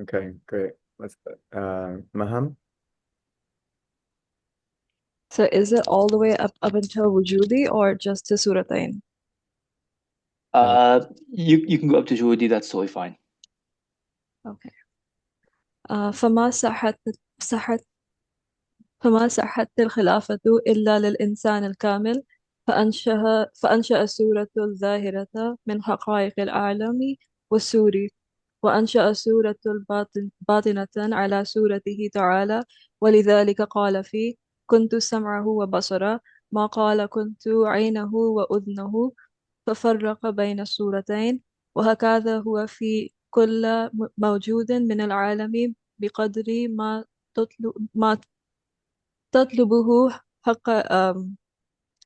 Okay, great. Let's Maham. So is it all the way up until wujudi or just to suratain? Uh, You can go up to Juhudi, that's totally fine. Okay. فما صحت فما صحت الخلافة إلا للإنسان الكامل، فأنشأ سورة الظاهرة من حقائق الأعلام والسوري، وأنشأ سورة باطنة على سورته تعالى، ولذلك قال فيه: كنت سمعه وبصره، ما قال كنت عينه وأذنه، ففرق بين السورتين. وهكذا هو في كل موجود من العالم بقدر ما تطلبه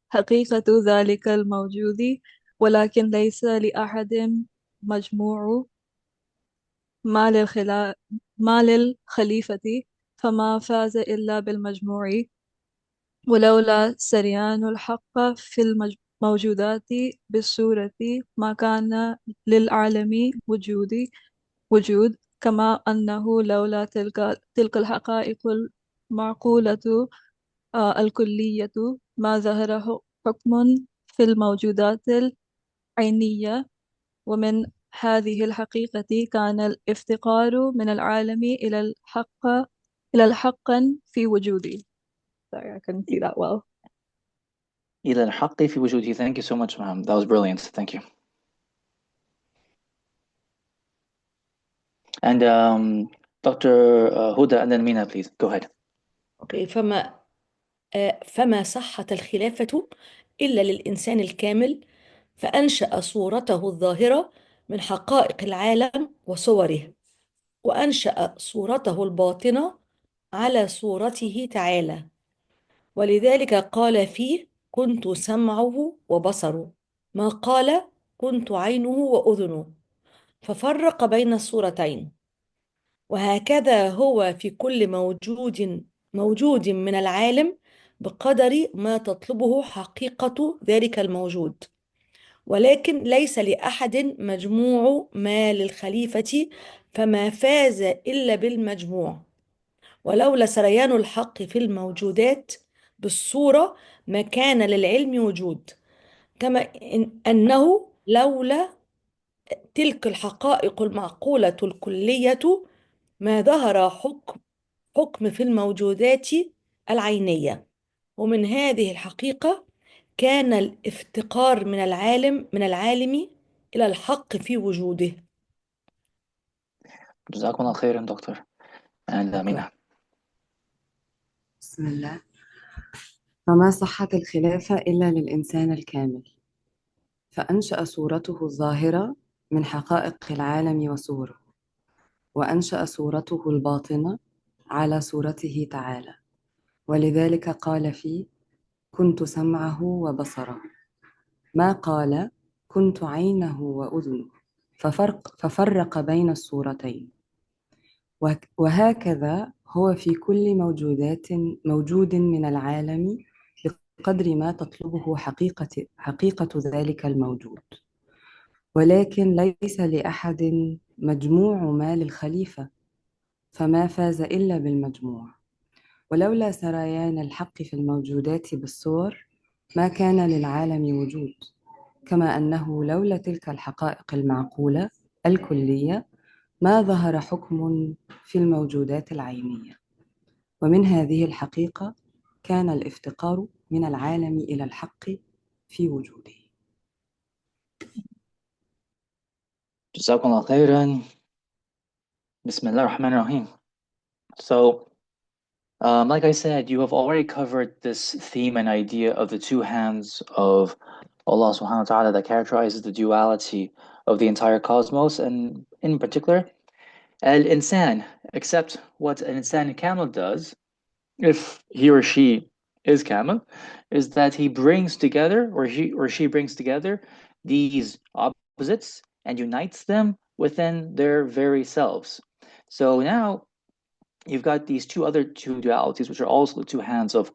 حقيقة ذلك الموجود، ولكن ليس لأحد مجموع ما للخليفة، فما فاز إلا بالمجموع. ولولا سريان الحق في الموجودات بالصورة ما كان للعالم وجود، كما أنه لولا تلك الحقائق المعقولة الكلية ما ظهر حكم في الموجودات العينية. ومن هذه الحقيقة كان الافتقار من العالم إلى الحق في وجوده. Sorry, I couldn't see that well. إلى الحق في وجوده. Thank you so much, ma'am. That was brilliant. Thank you. And Dr. Huda and then Mina, please. Go ahead. Okay, فما صحت الخلافة إلا للإنسان الكامل، فأنشأ صورته الظاهرة من حقائق العالم وصوره، وأنشأ صورته الباطنة على صورته تعالى، ولذلك قال فيه: كنت سمعه وبصره، ما قال كنت عينه وأذنه، ففرق بين الصورتين. وهكذا هو في كل موجود من العالم بقدر ما تطلبه حقيقة ذلك الموجود، ولكن ليس لأحد مجموع ما للخليفة، فما فاز إلا بالمجموع. ولولا سريان الحق في الموجودات بالصورة ما كان للعلم وجود، كما أنه لولا تلك الحقائق المعقولة الكلية ما ظهر حكم في الموجودات العينية. ومن هذه الحقيقة كان الافتقار من العالم إلى الحق في وجوده. جزاكم الله خيرا دكتور. And Mina. بسم الله. فما صحت الخلافة إلا للإنسان الكامل، فأنشأ صورته الظاهرة من حقائق العالم وصوره، وأنشأ صورته الباطنة على صورته تعالى، ولذلك قال فيه: كنت سمعه وبصره، ما قال كنت عينه وأذنه، ففرق بين الصورتين. وهكذا هو في كل موجود من العالم بقدر ما تطلبه حقيقة ذلك الموجود، ولكن ليس لأحد مجموع ما للخليفة، فما فاز إلا بالمجموع. ولولا سريان الحق في الموجودات بالصور ما كان للعالم وجود، كما أنه لولا تلك الحقائق المعقولة الكلية ما ظهر حكم في الموجودات العينية. ومن هذه الحقيقة كان الافتقار من العالم إلى الحق في وجوده. جزاكم الله خيرا. بسم الله الرحمن الرحيم. So, like I said, you have already covered this theme and idea of the two hands of Allah subhanahu wa ta'ala that characterizes the duality of the entire cosmos, and in particular, al-insan, except what an insan camel does, if he or she is camel, is that he brings together, or he or she brings together these opposites and unites them within their very selves. So now you've got these two dualities, which are also the two hands of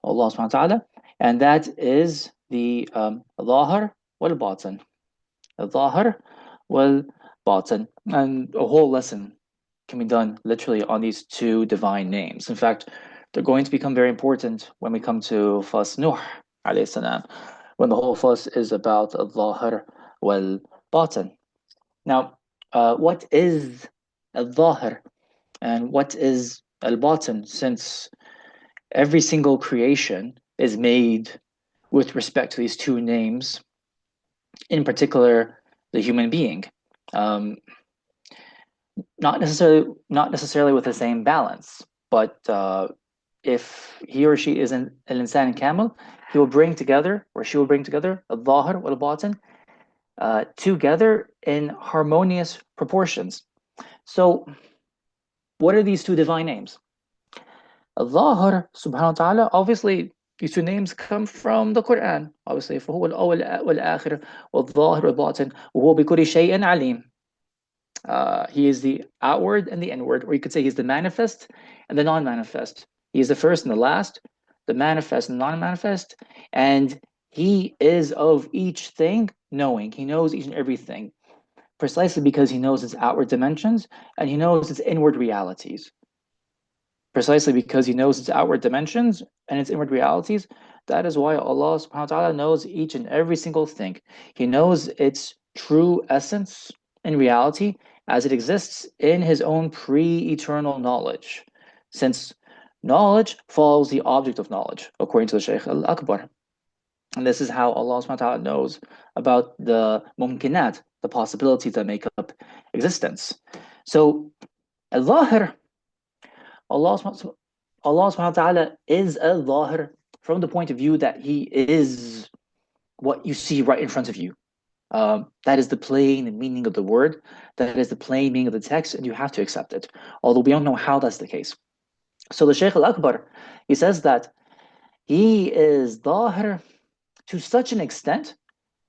Allah subhanahu wa ta'ala, and that is the Zahir wal Batin. The Zahir wal Batin. And a whole lesson can be done literally on these two divine names. In fact, they're going to become very important when we come to Fas Nuh alayhi salam, when the whole fuss is about al-Zahir wal-Batin. Now, what is al-Zahir and what is al-Batin, since every single creation is made with respect to these two names, in particular the human being, not necessarily with the same balance, but if he or she is an insan kamil, he will bring together, or she will bring together al-Zahir wal-Batin together in harmonious proportions. So what are these two divine names? Allah subhanahu wa ta'ala, obviously these two names come from the Quran. Obviously, فهو الأول والآخر والظاهر والباطن وهو بكل شيء عليم. He is the outward and the inward, or you could say he's the manifest and the non-manifest. He is the first and the last, the manifest and the non-manifest, and he is of each thing knowing. He knows each and everything, precisely because he knows its outward dimensions and he knows its inward realities. Precisely because he knows its outward dimensions and its inward realities, that is why Allah subhanahu wa ta'ala knows each and every single thing. He knows its true essence and reality as it exists in his own pre-eternal knowledge, since knowledge follows the object of knowledge, according to the Shaykh al-Akbar. And this is how Allah subhanahu wa ta'ala knows about the mumkinat, the possibilities that make up existence. So, al-Zahir, Allah subhanahu wa ta'ala is al-Zahir from the point of view that he is what you see right in front of you. That is the plain meaning of the word, that is the plain meaning of the text, and you have to accept it, although we don't know how that's the case. So the Shaykh al-Akbar, he says that he is Zahir to such an extent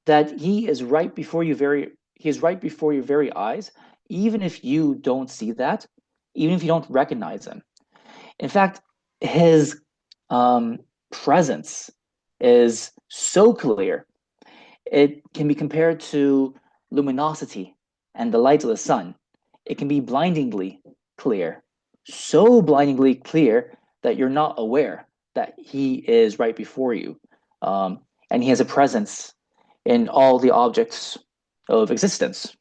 that he is right before your very eyes, even if you don't see that, even if you don't recognize him. In fact, his presence is so clear, it can be compared to luminosity and the light of the sun. It can be blindingly clear, so blindingly clear that you're not aware that he is right before you. And he has a presence in all the objects of existence.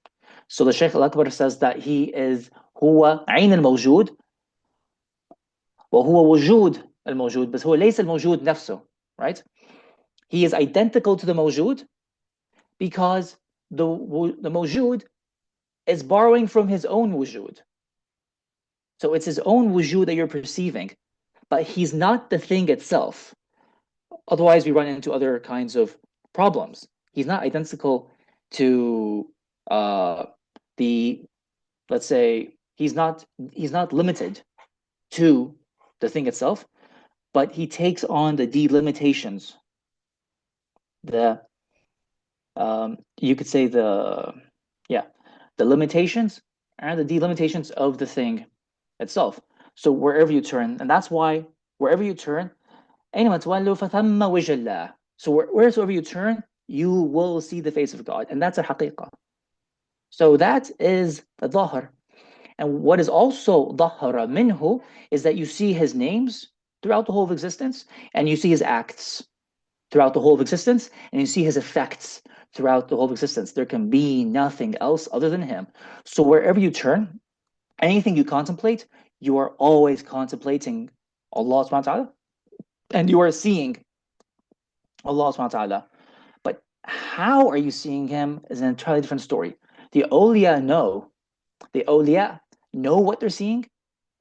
So the Shaykh al-Akbar says that he is huwa ayn al-mawjood وهو وجود الموجود بس هو ليس الموجود نفسه, right? He is identical to the mawjood because the mawjood is borrowing from his own wujud. So it's his own wujud that you're perceiving, but he's not the thing itself. Otherwise, we run into other kinds of problems. He's not identical to let's say, he's not limited to the thing itself, but he takes on the delimitations, you could say the limitations and the delimitations of the thing itself. So wherever you turn, and that's why wherever you turn, so wheresoever you turn, you will see the face of God, and that's a haqiqah. So that is the dhahar. And what is also dhahara minhu is that you see his names throughout the whole of existence, and you see his acts throughout the whole of existence, and you see his effects throughout the whole of existence. There can be nothing else other than him. So wherever you turn, anything you contemplate, you are always contemplating Allah subhanahu wa ta'ala, and you are seeing Allah subhanahu wa ta'ala. But how are you seeing him is an entirely different story. The awliya know what they're seeing,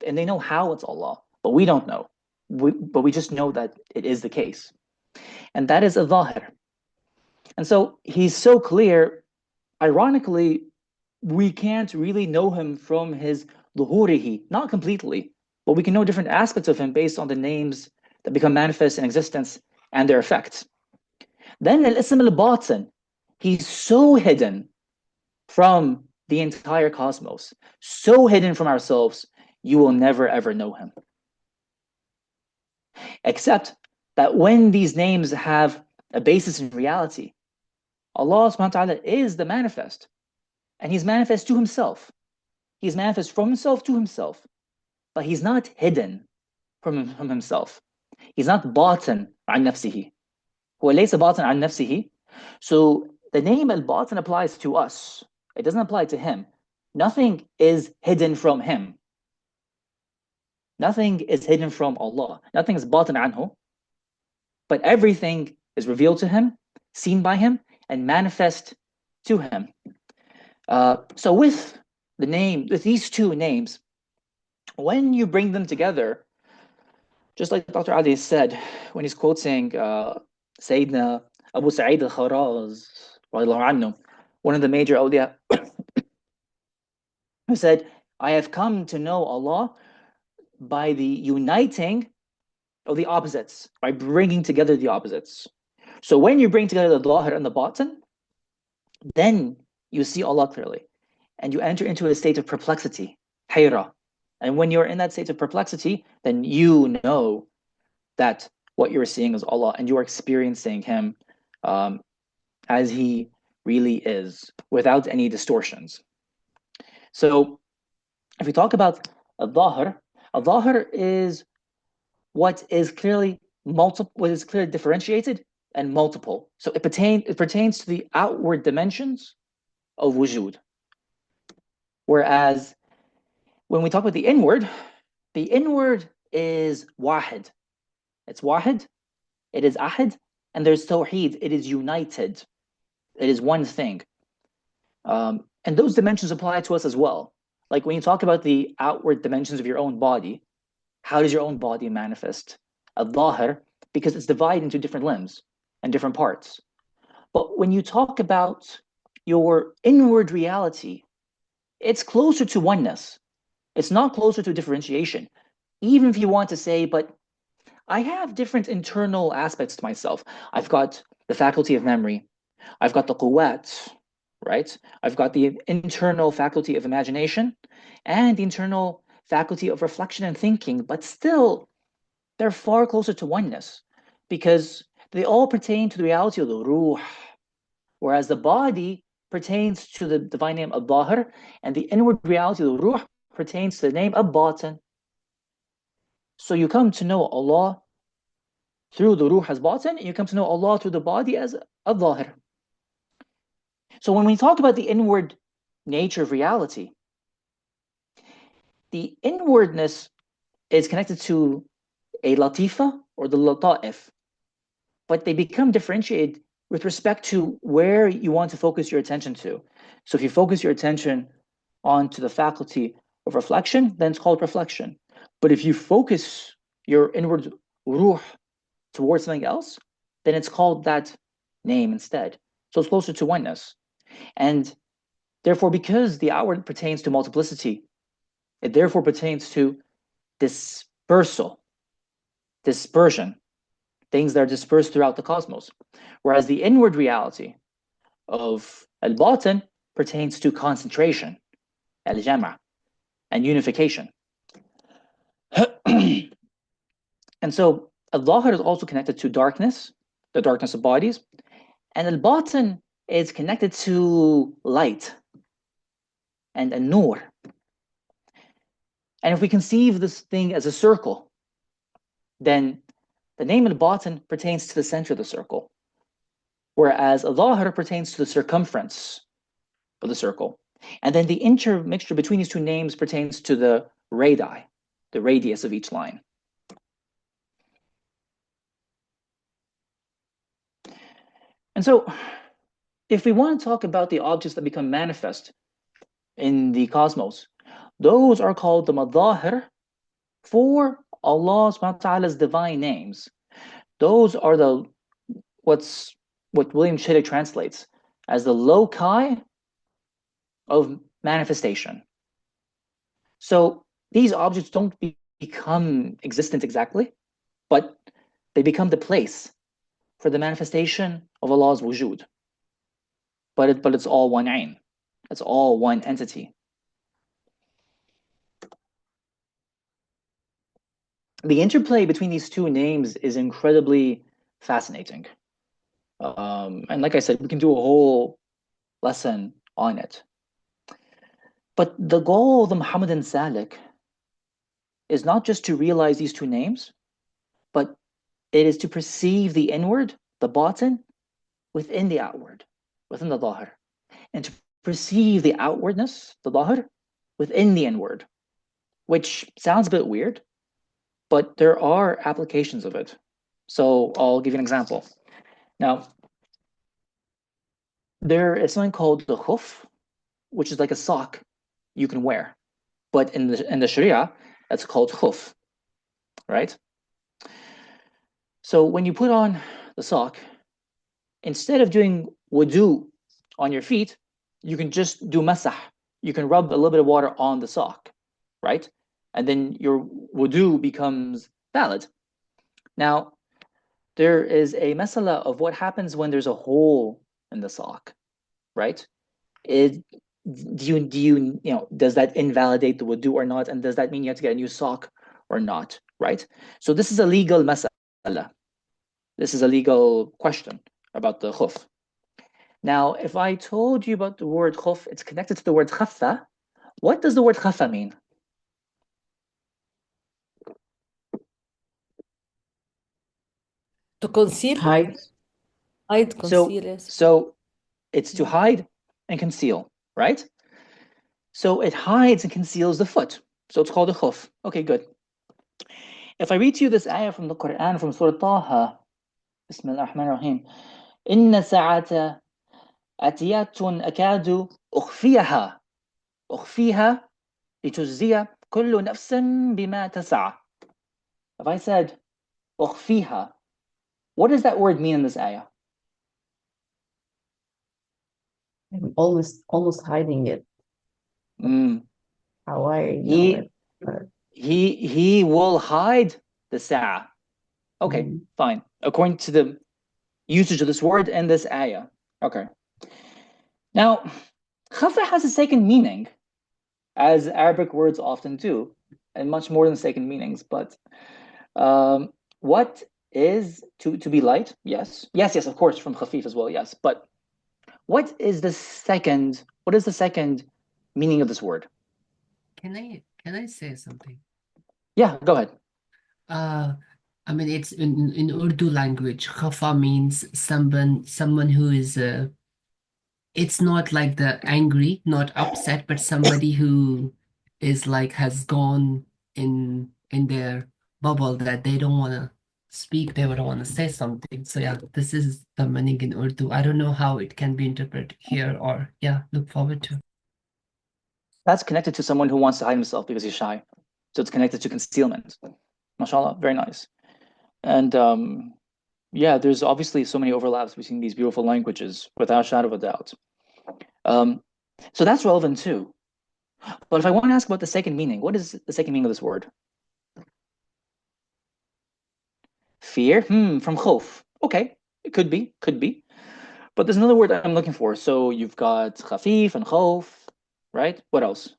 and they know how it's Allah, but we don't know. But we just know that it is the case. And that is a zahir. And so he's so clear, ironically, we can't really know him from his luhurihi, not completely, but we can know different aspects of him based on the names that become manifest in existence and their effects. Then al-ism al-batin, he's so hidden from the entire cosmos, so hidden from ourselves, you will never ever know him. Except that when these names have a basis in reality, Allah subhanahu wa ta'ala is the manifest, and he's manifest to himself. He's manifest from himself to himself, but he's not hidden from himself. He's not باطن عن نفسه. هو ليس باطن عن نفسه. So the name al-Batin applies to us. It doesn't apply to him. Nothing is hidden from him. Nothing is hidden from Allah. Nothing is batin anhu. But everything is revealed to him, seen by him, and manifest to him. So with these two names, when you bring them together, just like Dr. Ali said when he's quoting Sayyidina Abu Sa'id al-Kharaz, one of the major awliya, who said, I have come to know Allah by the uniting of the opposites, by bringing together the opposites. So when you bring together the Zahir and the Batin, then you see Allah clearly, and you enter into a state of perplexity, hayra. And when you're in that state of perplexity, then you know that what you're seeing is Allah, and you are experiencing Him as He really is, without any distortions. So if we talk about al-Zahir is what is clearly differentiated and multiple. So it pertains to the outward dimensions of wujud. Whereas when we talk about the inward is wahid. It's wahid, it is ahad, and there's tawheed, it is united. It is one thing. And those dimensions apply to us as well. Like when you talk about the outward dimensions of your own body, how does your own body manifest? Al-Zahir, because it's divided into different limbs and different parts. But when you talk about your inward reality, it's closer to oneness. It's not closer to differentiation. Even if you want to say, but I have different internal aspects to myself. I've got the faculty of memory. I've got the quwwat, right? I've got the internal faculty of imagination and the internal faculty of reflection and thinking, but still, they're far closer to oneness because they all pertain to the reality of the ruh, whereas the body pertains to the divine name al-Zahir, and the inward reality of the ruh pertains to the name al-Batin. So you come to know Allah through the ruh as Batin, and you come to know Allah through the body as al-Zahir. So when we talk about the inward nature of reality, the inwardness is connected to a latifa or the lata'if, but they become differentiated with respect to where you want to focus your attention to. So if you focus your attention onto the faculty of reflection, then it's called reflection. But if you focus your inward ruh towards something else, then it's called that name instead. So it's closer to oneness. And therefore, because the outward pertains to multiplicity, it therefore pertains to dispersion, things that are dispersed throughout the cosmos. Whereas the inward reality of al-Batin pertains to concentration, al-Jama', and unification. And so al-Zahir is also connected to darkness, the darkness of bodies, and al-Batin is connected to light and an-nur. And if we conceive this thing as a circle, then the name al-Batin pertains to the center of the circle, whereas al-Zahir pertains to the circumference of the circle. And then the intermixture between these two names pertains to the radii, the radius of each line. And so, if we want to talk about the objects that become manifest in the cosmos, those are called the madahir for Allah subhanahu wa ta'ala's divine names. Those are what William Shiddick translates as the loci of manifestation. So these objects don't become existent exactly, but they become the place for the manifestation of Allah's wujud. But it's all one ayn. It's all one entity. The interplay between these two names is incredibly fascinating. And like I said, we can do a whole lesson on it. But the goal of the Muhammadan Salik is not just to realize these two names, but it is to perceive the inward, the batin, within the outward, within the dhahir, and to perceive the outwardness, the dhahir, within the inward, which sounds a bit weird, but there are applications of it. So I'll give you an example. Now, there is something called the khuf, which is like a sock you can wear, but in the Sharia, that's called khuf, right? So when you put on the sock, instead of doing wudu on your feet, you can just do masah. You can rub a little bit of water on the sock, right? And then your wudu becomes valid. Now, there is a masala of what happens when there's a hole in the sock, right? Does that invalidate the wudu or not? And does that mean you have to get a new sock or not, right? So this is a legal masala. This is a legal question about the khuf. Now, if I told you about the word khuf, it's connected to the word khaffa. What does the word khaffa mean? To conceal? Hide. Hide, conceal, yes. So it's to hide and conceal, right? So it hides and conceals the foot. So it's called a khuf. Okay, good. If I read to you this ayah from the Quran, from Surah Taha, Bismillah ar-Rahman ar-Rahim, Inna sa'ata atiyatun akadu ukhfiyaha. Ukhfiha litujziya kullu nafsin bima tas'a. If I said ukhfiha, what does that word mean in this ayah? I'm almost hiding it. How I know it. He will hide the sa'a. Okay, fine. According to the usage of this word in this ayah. Okay. Now, khafa has a second meaning, as Arabic words often do, and much more than second meanings. But what is to be light? Yes, of course, from khafif as well. Yes, but what is the second meaning of this word? Can I say something? Yeah, go ahead. I mean, it's in Urdu language. Khafa means someone who is it's not like the angry, not upset, but somebody who is like has gone in their bubble that they don't want to speak, they don't want to say something. So yeah, this is the meaning in Urdu. I don't know how it can be interpreted here, or yeah, look forward to. That's connected to someone who wants to hide himself because he's shy. So it's connected to concealment. MashaAllah, very nice. And yeah, there's obviously so many overlaps between these beautiful languages, without a shadow of a doubt. So that's relevant too. But if I want to ask about the second meaning, what is the second meaning of this word? Fear? From khawf. Okay, it could be. But there's another word I'm looking for. So you've got khafif and khawf, right? What else?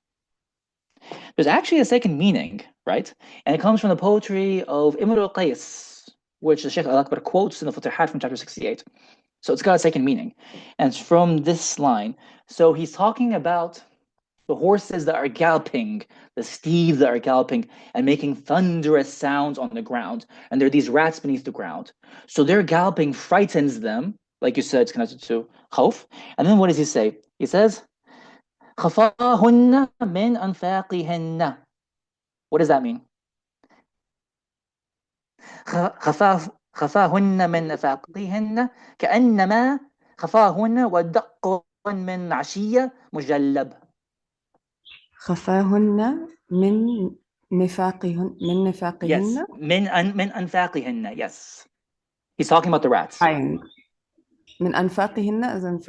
There's actually a second meaning, right? And it comes from the poetry of Imr al-Qais, which the Shaykh al-Akbar quotes in the Futuhat from chapter 68. So it's got a second meaning. And it's from this line. So he's talking about the horses that are galloping, the steeds that are galloping and making thunderous sounds on the ground. And there are these rats beneath the ground. So their galloping frightens them. Like you said, it's connected to khawf. And then what does he say? He says, خَفَاهُنَّ مِنْ أَنْفَاقِهِنَّ. What does that mean? خفاهن من أفاقهن كأنما خفاهن ودق من عشية مجلب. خفاهن من نفاقهن Yes, من أنفاقهن. Yes, he's talking about the rats. Dying. من أنفاقهن as in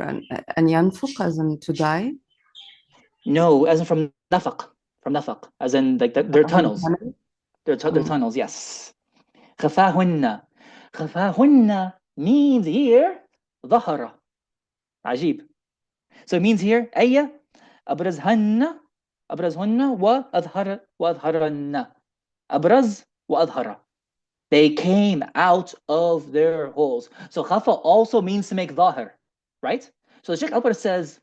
أن ينفق as in to die. No, as in from nafaq, as in like their tunnels. Their tunnels. Yes. خفاهن. خفاهن means here ظهر. عجيب. So it means here أي أبرزهن وأظهرن. أبرز وأظهر. They came out of their holes. So khafa also means to make ظاهر, right? So the Shaykh al-Akbar says,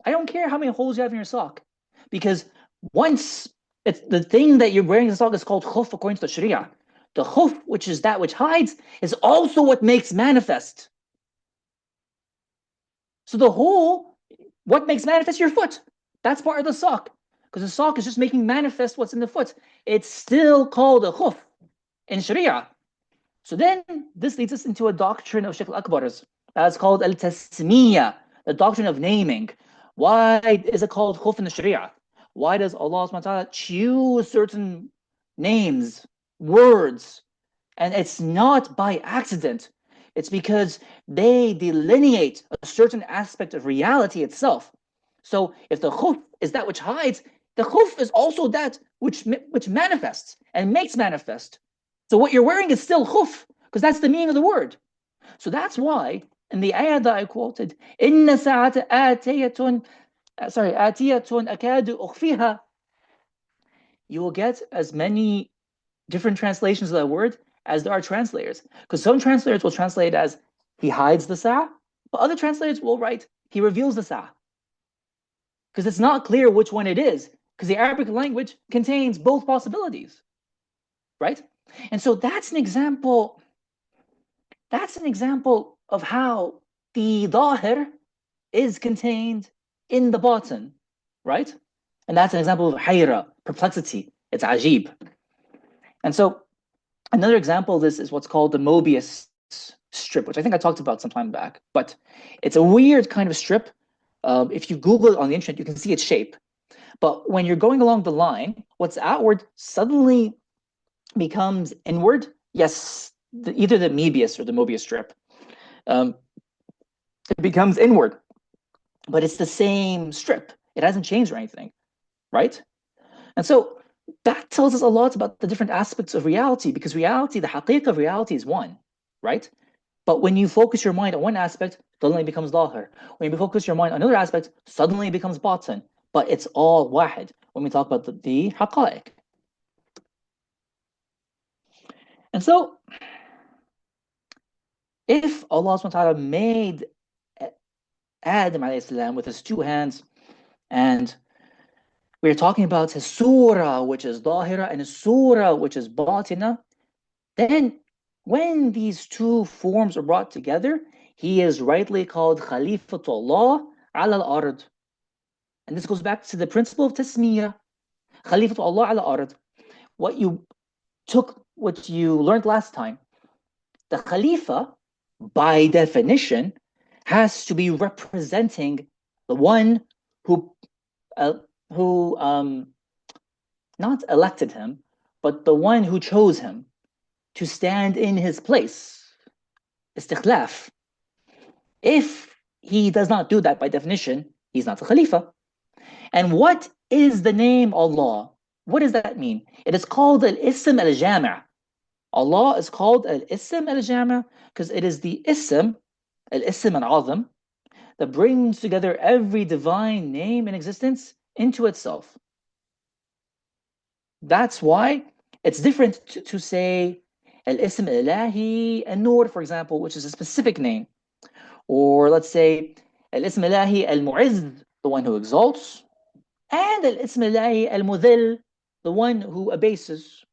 I don't care how many holes you have in your sock. Because once it's the thing that you're wearing in the sock is called khuf according to the Sharia. The khuf, which is that which hides, is also what makes manifest. So the whole, what makes manifest your foot? That's part of the sock. Because the sock is just making manifest what's in the foot. It's still called a khuf in Sharia. So then this leads us into a doctrine of Shaykh al-Akbar's. That's called al-Tasmiyah, the doctrine of naming. Why is it called khuf in the Sharia? Why does Allah subhanahu wa ta'ala choose certain names, words? And it's not by accident. It's because they delineate a certain aspect of reality itself. So if the khuf is that which hides, the khuf is also that which manifests and makes manifest. So what you're wearing is still khuf, because that's the meaning of the word. So that's why in the ayah that I quoted, إِنَّ سَاعَةَ آتِيَةٌ أَكَادُ أُخْفِيهَا, you will get as many different translations of that word as there are translators. Because some translators will translate as he hides the sa', but other translators will write he reveals the sa'. Because it's not clear which one it is, because the Arabic language contains both possibilities, right? And so that's an example of how the dhahir is contained in the batin, right? And that's an example of hayra, perplexity. It's ajib. And so another example of this is what's called the Mobius strip, which I think I talked about some time back, but it's a weird kind of strip. If you Google it on the internet, you can see its shape. But when you're going along the line, what's outward suddenly becomes inward. Yes, either the Mobius or the Mobius strip. It becomes inward, but it's the same strip. It hasn't changed or anything, right? And so that tells us a lot about the different aspects of reality, because reality, the haqiqah of reality is one, right? But when you focus your mind on one aspect, suddenly it becomes dhahir. When you focus your mind on another aspect, suddenly it becomes batin. But it's all wahid when we talk about the haqa'iq. And so, if Allah subhanahu wa ta'ala made Adam alayhi salam with his two hands, and we're talking about his surah, which is dhahira, and his surah, which is batina, then when these two forms are brought together, he is rightly called Khalifatullah ala al-ard. And this goes back to the principle of tasmiyah, Khalifatullah ala al-ard. What you learned last time, the Khalifa, by definition, has to be representing the one who not elected him, but the one who chose him to stand in his place. Istikhlaf. If he does not do that by definition, he's not the Khalifa. And what is the name Allah? What does that mean? It is called al-Ism al-Jami'. Allah is called al-Ism al-Jami' because it is the Ism, al-Ism al-Azam, that brings together every divine name in existence into itself. That's why it's different to say al-Ism al-Ilahi al-Nur, for example, which is a specific name. Or let's say al-Ism al-Ilahi al-Mu'izz, the one who exalts, and al-Ism al-Ilahi al-Mudhil, the one who abases.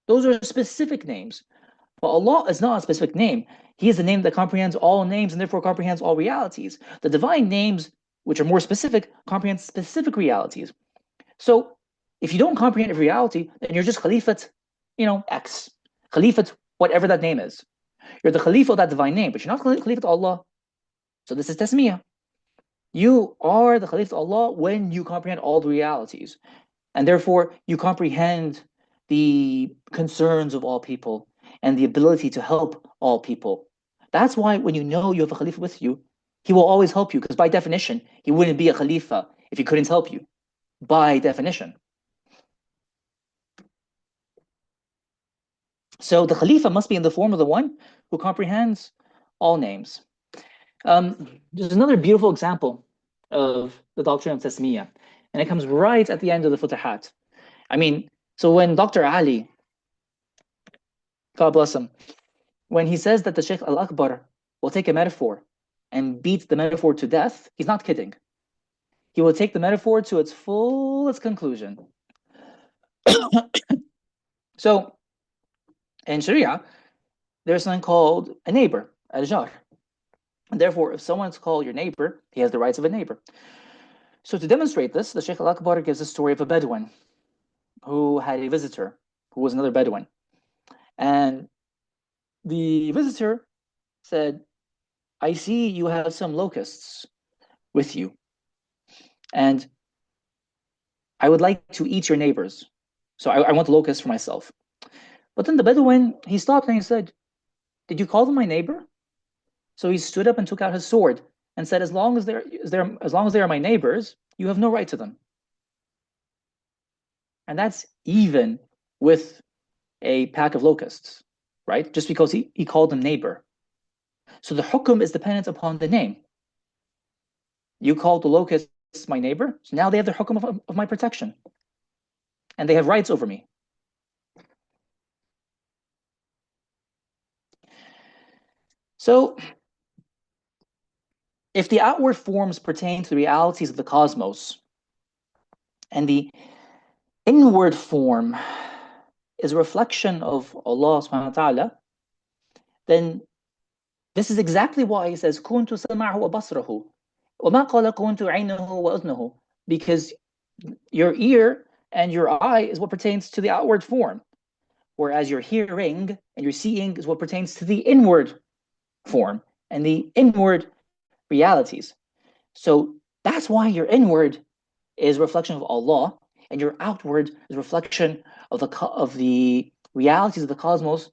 Those are specific names. But Allah is not a specific name. He is the name that comprehends all names and therefore comprehends all realities. The divine names, which are more specific, comprehend specific realities. So if you don't comprehend every reality, then you're just Khalifat, X. Khalifat, whatever that name is. You're the Khalifa of that divine name, but you're not Khalifat Allah. So this is tasmiyah. You are the Khalifa of Allah when you comprehend all the realities. And therefore, you comprehend the concerns of all people and the ability to help all people. That's why when you know you have a Khalifa with you, he will always help you, because by definition, he wouldn't be a Khalifa if he couldn't help you. By definition. So the Khalifa must be in the form of the one who comprehends all names. There's another beautiful example of the doctrine of Tasmiyah, and it comes right at the end of the Futuhat. So when Dr. Ali, God bless him, when he says that the Shaykh al-Akbar will take a metaphor and beat the metaphor to death, he's not kidding. he will take the metaphor to its fullest conclusion. So, in Sharia, there's something called a neighbor, al-jar. And therefore, if someone's called your neighbor, he has the rights of a neighbor. So to demonstrate this, the Shaykh al-Akbar gives a story of a Bedouin who had a visitor who was another Bedouin. And the visitor said, I see you have some locusts with you, and I would like to eat your neighbors. So I want locusts for myself. But then the Bedouin, he stopped and he said, did you call them my neighbor? So he stood up and took out his sword and said, as long as they are my neighbors, you have no right to them. And that's even with a pack of locusts, right? Just because he called them neighbor. So the hukum is dependent upon the name. You called the locusts my neighbor, so now they have the hukum of my protection. And they have rights over me. So if the outward forms pertain to the realities of the cosmos, and the inward form is a reflection of Allah subhanahu wa ta'ala, then this is exactly why he says, كُنْتُ سَمْعَهُ وَبَصْرَهُ وَمَا قَالَ كُنْتُ عَيْنَهُ وَأُذْنَهُ, because your ear and your eye is what pertains to the outward form, whereas your hearing and your seeing is what pertains to the inward form and the inward realities. So that's why your inward is a reflection of Allah, and your outward is a reflection of the realities of the cosmos,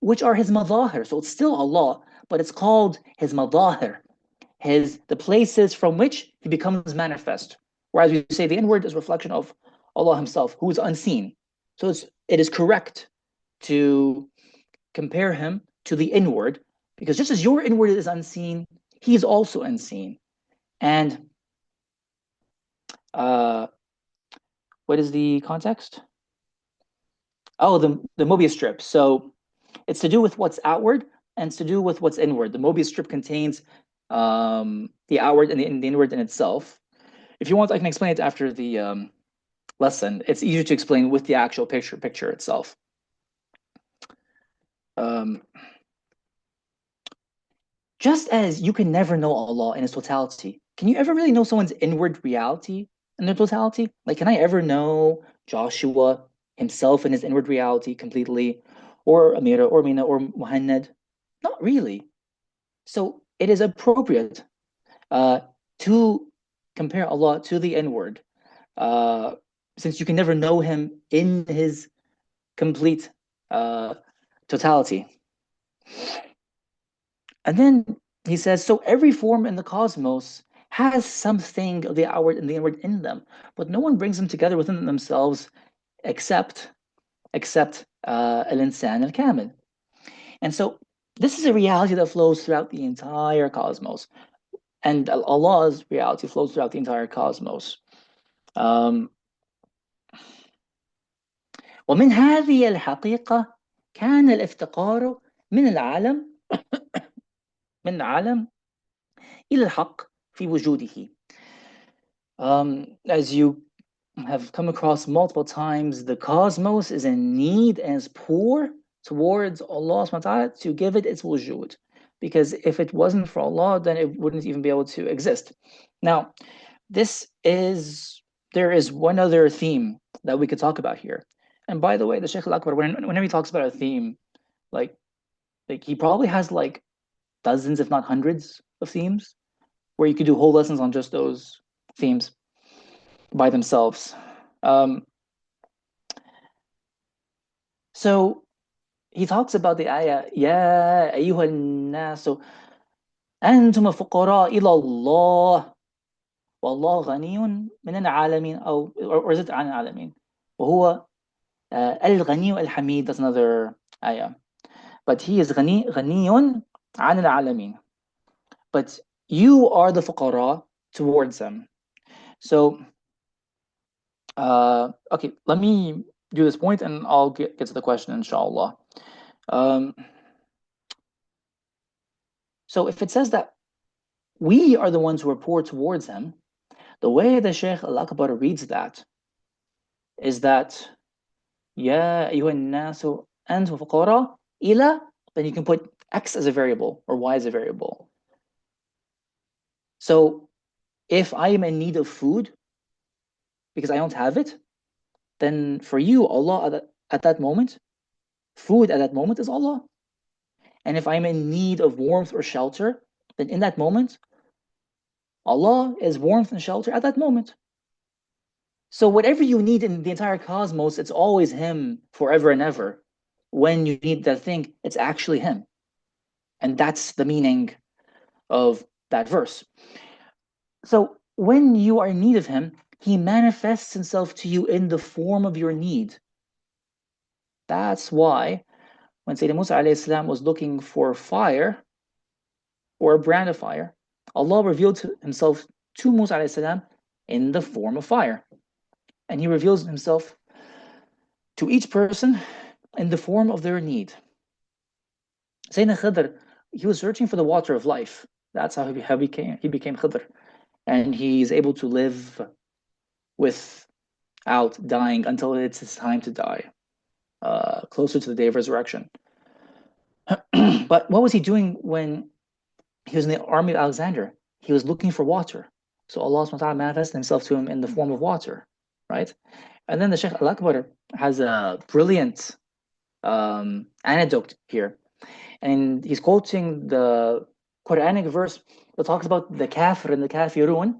which are His madahir. So it's still Allah, but it's called His madahir, the places from which He becomes manifest. Whereas we say the inward is a reflection of Allah Himself, who is unseen. So it is correct to compare Him to the inward, because just as your inward is unseen, He is also unseen. And what is the context? Oh, the Mobius strip. So it's to do with what's outward and it's to do with what's inward. The Mobius strip contains the outward and the inward in itself. If you want, I can explain it after the lesson. It's easier to explain with the actual picture itself. Just as you can never know Allah in its totality, can you ever really know someone's inward reality in their totality? Like, can I ever know Joshua himself in his inward reality completely, or Amira, or Mina, or Muhammad? Not really. So it is appropriate to compare Allah to the inward, since you can never know Him in His complete totality. And then he says, so every form in the cosmos has something of the outward and the inward in them, but no one brings them together within themselves except al-insan al-kamil. And so this is a reality that flows throughout the entire cosmos, and Allah's reality flows throughout the entire cosmos. ومن هذه الحقيقة كان الافتقار من العالم إلى الحق في وجوده. As you have come across multiple times, the cosmos is in need and is poor towards Allah subhanahu wa ta'ala to give it its wujud. Because if it wasn't for Allah, then it wouldn't even be able to exist. Now, there is one other theme that we could talk about here. And by the way, the Shaykh al-Akbar, whenever he talks about a theme, like he probably has like dozens, if not hundreds, of themes, where you could do whole lessons on just those themes by themselves. So he talks about the ayah, Ya ayyuha an-nasu antum fuqara ila Allah wallahu ghaniyun min al-alamin, or is it an al-alamin? وهو al-ghani al-hamid. That's another ayah. But he is ghaniyun an al-alamin. But you are the fuqara towards them. So, okay, let me do this point and I'll get to the question, inshallah. So if it says that we are the ones who are poor towards him, The way the Shaykh al-Akbar reads that is that يا أيها الناس أنتم فقراء إلى, then you can put X as a variable or Y as a variable. So if I am in need of food because I don't have it, then for you, Allah at that moment, food at that moment is Allah. And if I'm in need of warmth or shelter, then in that moment, Allah is warmth and shelter at that moment. So whatever you need in the entire cosmos, it's always Him forever and ever. When you need that thing, it's actually Him. And that's the meaning of that verse. So when you are in need of Him, He manifests Himself to you in the form of your need. That's why when Sayyidina Musa ﷺ was looking for fire, or a brand of fire, Allah revealed Himself to Musa ﷺ in the form of fire. And He reveals Himself to each person in the form of their need. Sayyidina Khidr, he was searching for the water of life. That's how he became Khidr. And he's able to live without dying until it's his time to die, closer to the day of resurrection. But what was he doing when he was in the army of Alexander? He was looking for water. So Allah subhanahu wa ta'ala manifested Himself to him in the form of water, right? And then the Shaykh al-Akbar has a brilliant anecdote here. And he's quoting the Quranic verse that talks about the kafir and the kafirun,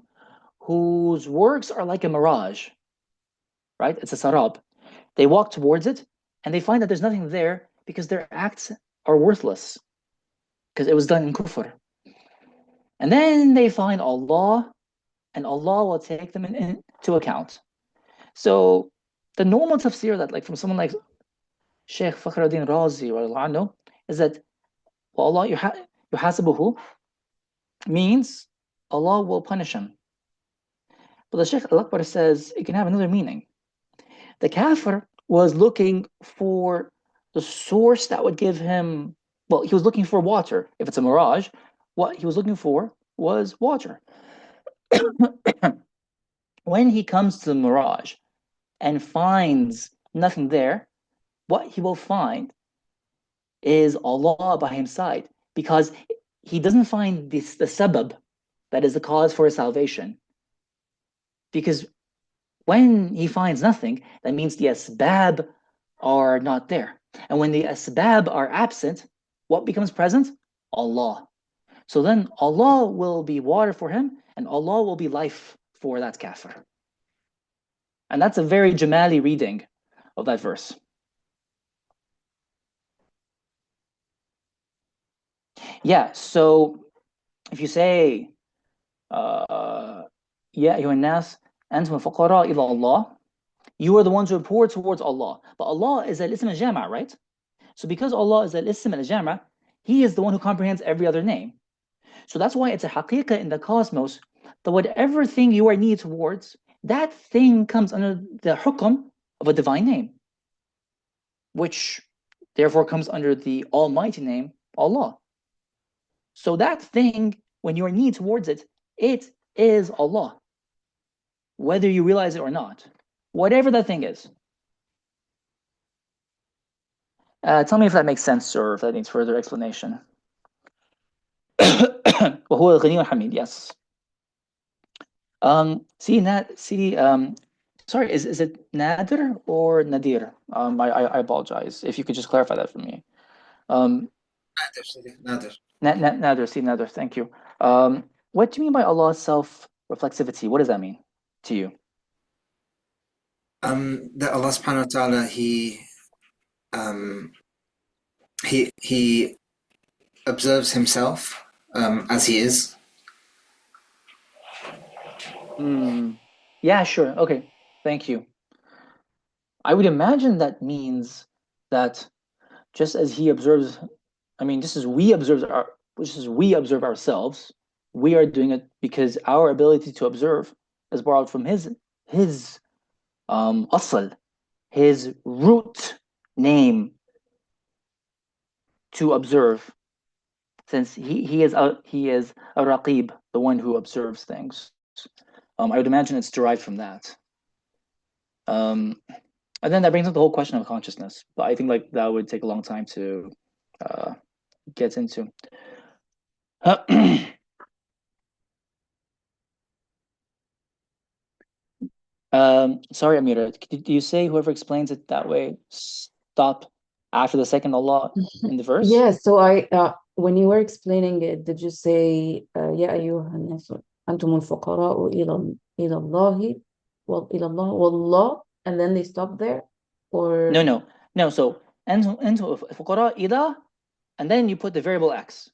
whose works are like a mirage, right? It's a sarab. They walk towards it and they find that there's nothing there because their acts are worthless because it was done in kufr. And then they find Allah and Allah will take them into account. So the normal tafsir that, like, from someone like Shaykh Fakhruddin Razi is that Allah yuhasibuhu means Allah will punish him. But the Shaykh al-Akbar says it can have another meaning. The kafir was looking for the source that would give him, well, he was looking for water. If it's a mirage, what he was looking for was water. When he comes to the mirage and finds nothing there, what he will find is Allah by his side, because he doesn't find the sabab, that is the cause for his salvation. Because when he finds nothing, that means the asbab are not there. And when the asbab are absent, what becomes present? Allah. So then Allah will be water for him, and Allah will be life for that kafir. And that's a very Jamali reading of that verse. Yeah, so if you say, Ya ayyuhan nas, antum fuqara ila Allah, you are the ones who are poor towards Allah. But Allah is al-ism al-jama', right? So because Allah is al-ism al-jama', He is the one who comprehends every other name. So that's why it's a haqiqah in the cosmos that whatever thing you are needed towards, that thing comes under the hukm of a divine name, which therefore comes under the almighty name, Allah. So that thing, when you are needed towards it, it is Allah, whether you realize it or not, whatever that thing is. Tell me if that makes sense or if that needs further explanation. وهو الغني الحميد, yes. Sorry, is it Nadir or Nadir? I apologize. If you could just clarify that for me. Nadir. Nadir, thank you. What do you mean by Allah's self-reflexivity? What does that mean to you? That Allah subhanahu wa ta'ala, he observes himself as he is. Yeah, sure. Okay, thank you. I would imagine that means that just as he observes, just as we observe ourselves, we are doing it because our ability to observe is borrowed from his asl, his root name to observe, since he is a raqib, the one who observes things. I would imagine it's derived from that. And then that brings up the whole question of consciousness. But I think like that would take a long time to get into. Sorry, Amira, do you say whoever explains it that way, stop after the second Allah in the verse? Yeah, so when you were explaining it, did you say يا أيها الناس أنتم الفقراء إلى الله إلى الله والله, and then they stop there, or No. So أنتم الفقراء إلى, and then you put the variable X.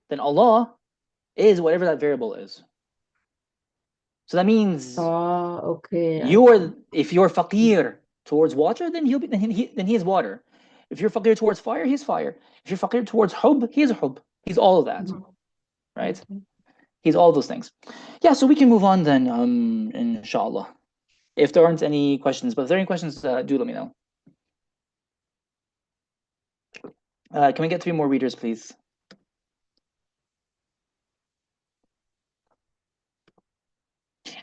Then Allah is whatever that variable is. So that means okay, if you're faqir towards water, then he is water. If you're faqir towards fire, he's fire. If you're faqir towards hub, he is hub. He's all of that, right? Okay. He's all those things. Yeah, so we can move on then, inshallah. If there aren't any questions, but if there are any questions, do let me know. Can we get 3 more readers, please?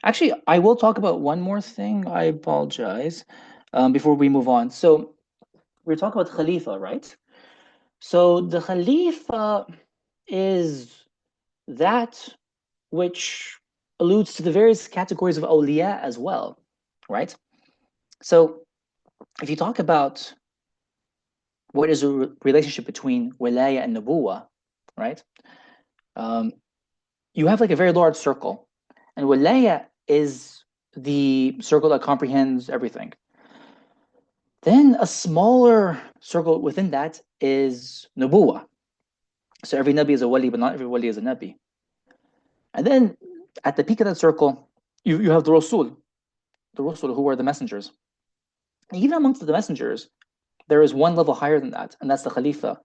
Actually, I will talk about one more thing. I apologize. Before we move on. So we're talking about Khalifa, right? So the Khalifa is that which alludes to the various categories of awliya as well, right? So if you talk about what is a relationship between wilaya and nubuwa, right? You have like a very large circle, and wilaya is the circle that comprehends everything. Then a smaller circle within that is nubuwa. So every nabi is a wali, but not every wali is a nabi. And then at the peak of that circle, you have the Rasul, who are the messengers. Even amongst the messengers, there is one level higher than that, and that's the Khalifa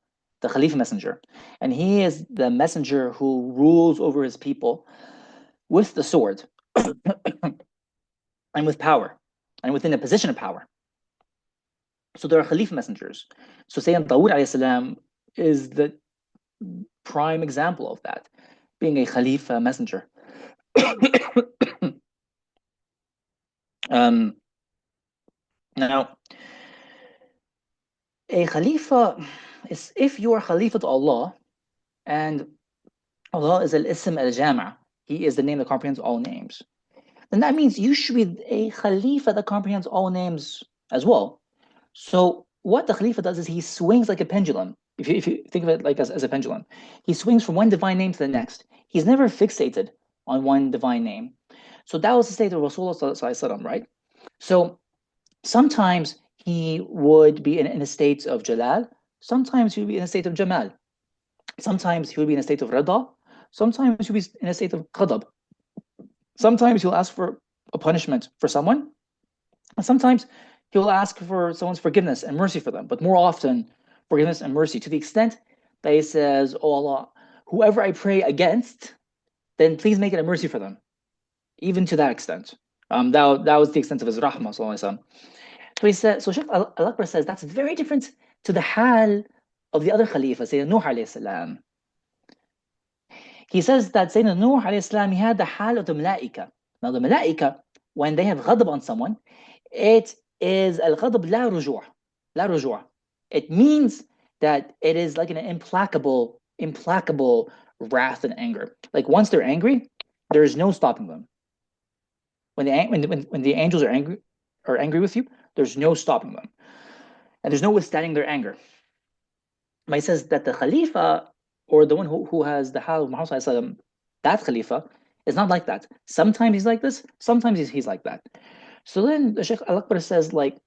messenger. And he is the messenger who rules over his people with the sword and with power and within a position of power. So there are Khalifa messengers. So Sayyidina Dawood alayhi salam is the prime example of that, being a Khalifa messenger. Now, a Khalifa is if you are Khalifa to Allah, and Allah is al-Ism al-Jama', He is the name that comprehends all names, then that means you should be a Khalifa that comprehends all names as well. So what the Khalifa does is he swings like a pendulum. If you think of it like as a pendulum, he swings from one divine name to the next. He's never fixated on one divine name. So that was the state of Rasulullah, right? So sometimes he would be in a state of Jalal. Sometimes he would be in a state of Jamal. Sometimes he would be in a state of Rida. Sometimes he would be in a state of Qadab. Sometimes he'll ask for a punishment for someone. And sometimes he'll ask for someone's forgiveness and mercy for them. But more often, forgiveness and mercy to the extent that he says, "Oh Allah, whoever I pray against, then please make it a mercy for them." Even to that extent. That was the extent of his rahmah. So he said, so Shaykh Al-Akbar says that's very different to the hal of the other Khalifa, Sayyidina Nuh alayhi salam. He says that Sayyidina Nuh alayhi salam, he had the hal of the malaika. Now the malaika, when they have ghadab on someone, it is al-ghadab la rujua. It means that it is like an implacable wrath and anger. Like once they're angry, there is no stopping them. When the angels are angry with you, there's no stopping them, and there's no withstanding their anger. But he says that the Khalifa, or the one who has the hal of Muhammad, that Khalifa is not like that. Sometimes he's like this, sometimes he's like that. So then the Shaykh Al-Akbar says, like,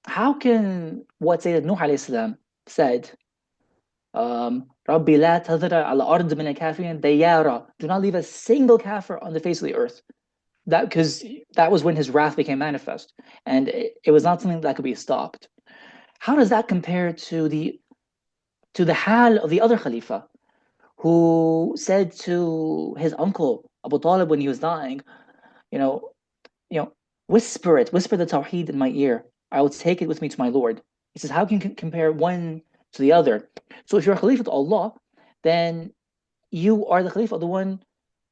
how can what Sayyidina Nuh alayhi salam said, Rabbi la tadhara ala ard min al-kafirin dayara, do not leave a single kafir on the face of the earth. That because that was when his wrath became manifest, and it was not something that could be stopped. How does that compare to the hal of the other Khalifa, who said to his uncle Abu Talib when he was dying, you know, whisper the Tawheed in my ear. I will take it with me to my Lord. He says, how can you compare one to the other? So if you're a Khalifa to Allah, then you are the Khalifa of the one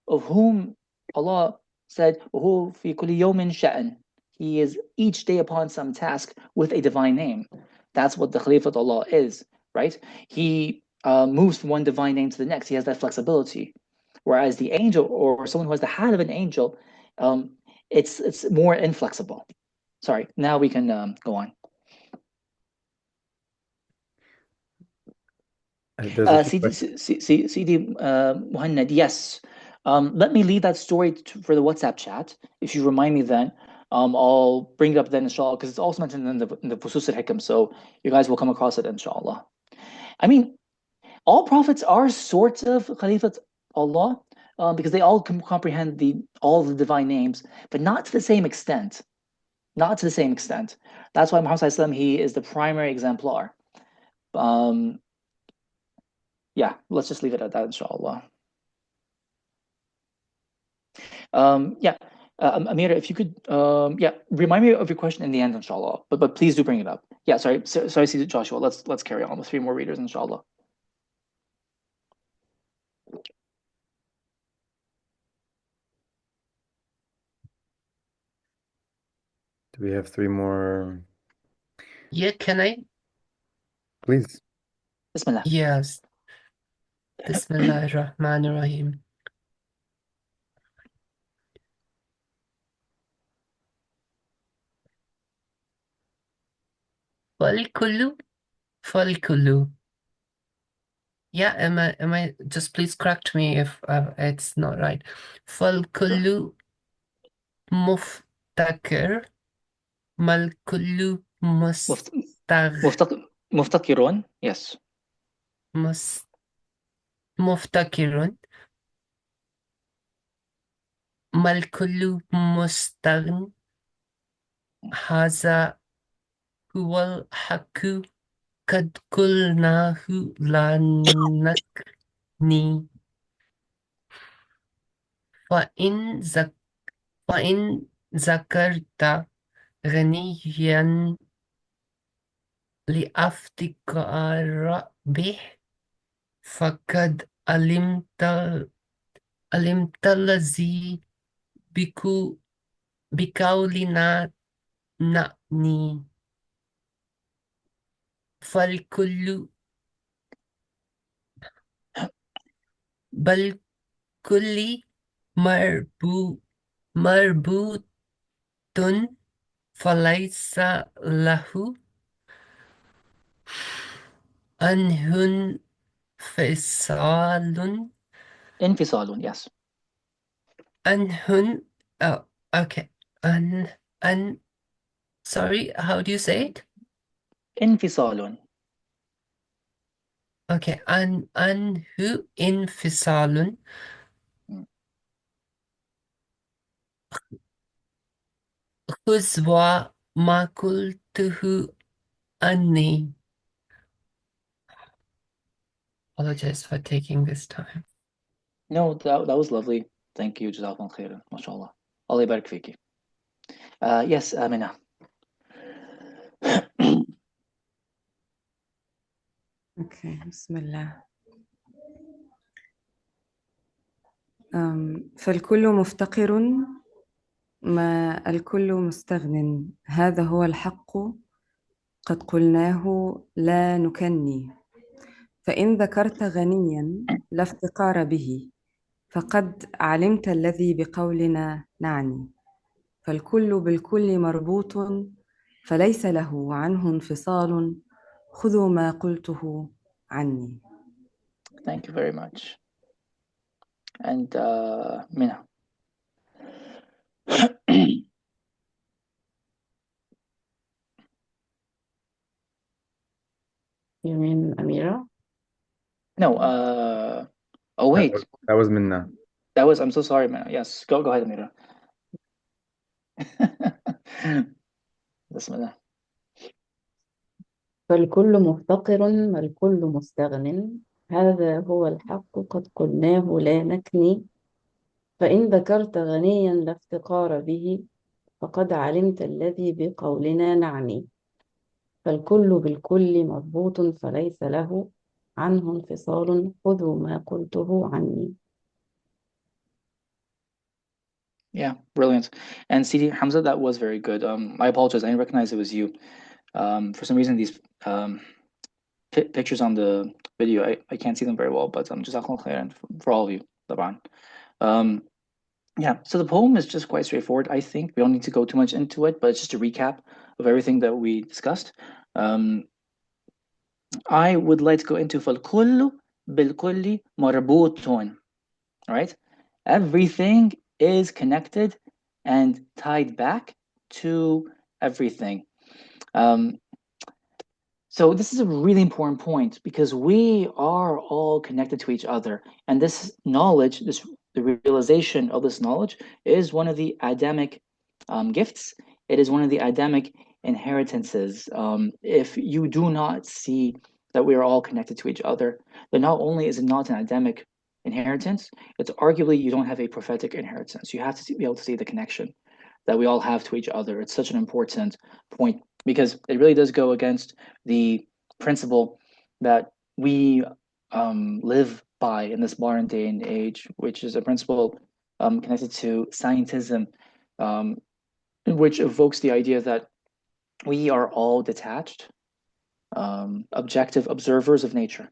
of whom Allah said, وهو في كل يوم شأن. He is each day upon some task with a divine name. That's what the Khalifat Allah is, right? He moves from one divine name to the next. He has that flexibility. Whereas the angel, or someone who has the hat of an angel, it's more inflexible. Sorry, now we can go on. There's a few CD, questions. Muhammad, yes. Let me leave that story for the WhatsApp chat. If you remind me then, I'll bring it up then, inshallah, because it's also mentioned in the Fusus al-Hikam, so you guys will come across it, inshallah. I mean, all prophets are sort of Khalifat Allah, because they all comprehend all the divine names, but not to the same extent. Not to the same extent. That's why Muhammad Sallallahu Alaihi Wasallam, he is the primary exemplar. Yeah, let's just leave it at that, inshallah. Yeah, Amira, if you could, yeah, remind me of your question in the end, inshallah. But please do bring it up. Yeah, sorry, Joshua. Let's carry on with 3 more readers, inshallah. Do we have 3 more? Yeah, can I? Please. Bismillah. Yes. Bismillah ar-Rahman ar-Rahim. فالكل. Yeah, am I just please correct me if it's not right. فالكل مفتكر ما الكل مفتكرون, yes. مفتكر ما الكل مستغن. هذا هو الحق قد قلناه لا نكني. فإن ذكرت غنيا لافتقار به فقد علمت الذي بقولنا نعني. فالكل بل كل مربوط فليس له عنه انفصال, yes. عنه. Oh, okay. Sorry, how do you say it? انفصال. Okay, عنه انفصال. خذ ما قلته عني. Apologize for taking this time. No, that was lovely. Thank you, Jazakallah khairan, mashallah. Allah barik fiki. Yes, Amina. أوكي بسم الله. فالكل مفتقر ما الكل مستغن. هذا هو الحق قد قلناه لا نكني. فإن ذكرت غنيا لا افتقار به فقد علمت الذي بقولنا نعني. فالكل بالكل مربوط فليس له عنه انفصال. خذوا ما قلته عني. Thank you very much. And Mina. You mean Amira? No, oh wait. That was Minna. I'm so sorry, Mina. Yes, go ahead, Amira. Bismillah. فالكل مفتقر ما الكل مستغن. هذا هو الحق قد قلناه لا نكني. فإن ذكرت غنيا لا افتقار به فقد علمت الذي بقولنا نعني. فالكل بالكل مربوط فليس له عنه انفصال. خذوا ما قلته عني. Yeah, brilliant. And CD Hamza, that was very good. I apologize, I didn't recognize it was you. For some reason, these pictures on the video, I can't see them very well, but Jazakallah khairan for all of you, طبعا. Yeah, so the poem is just quite straightforward. I think we don't need to go too much into it, but it's just a recap of everything that we discussed. I would like to go into فالكل بالكل مربوط. All right, everything is connected and tied back to everything. So this is a really important point because we are all connected to each other, and this knowledge, the realization of this knowledge is one of the Adamic gifts. It is one of the Adamic inheritances. If you do not see that we are all connected to each other, then not only is it not an Adamic inheritance, it's arguably you don't have a prophetic inheritance. You have to be able to see the connection that we all have to each other. It's such an important point because it really does go against the principle that we live by in this modern day and age, which is a principle connected to scientism, which evokes the idea that we are all detached, objective observers of nature.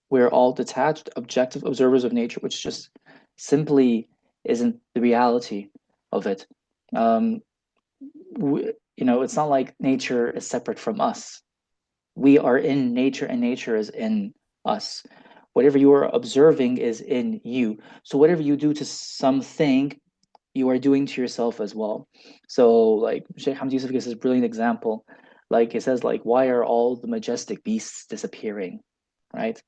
We're all detached, objective observers of nature, which just simply isn't the reality of it. It's not like nature is separate from us. We are in nature and nature is in us. Whatever you are observing is in you. So whatever you do to something, you are doing to yourself as well. So like Sheikh Hamd Yusuf gives this brilliant example. Like it says, like, why are all the majestic beasts disappearing? Right?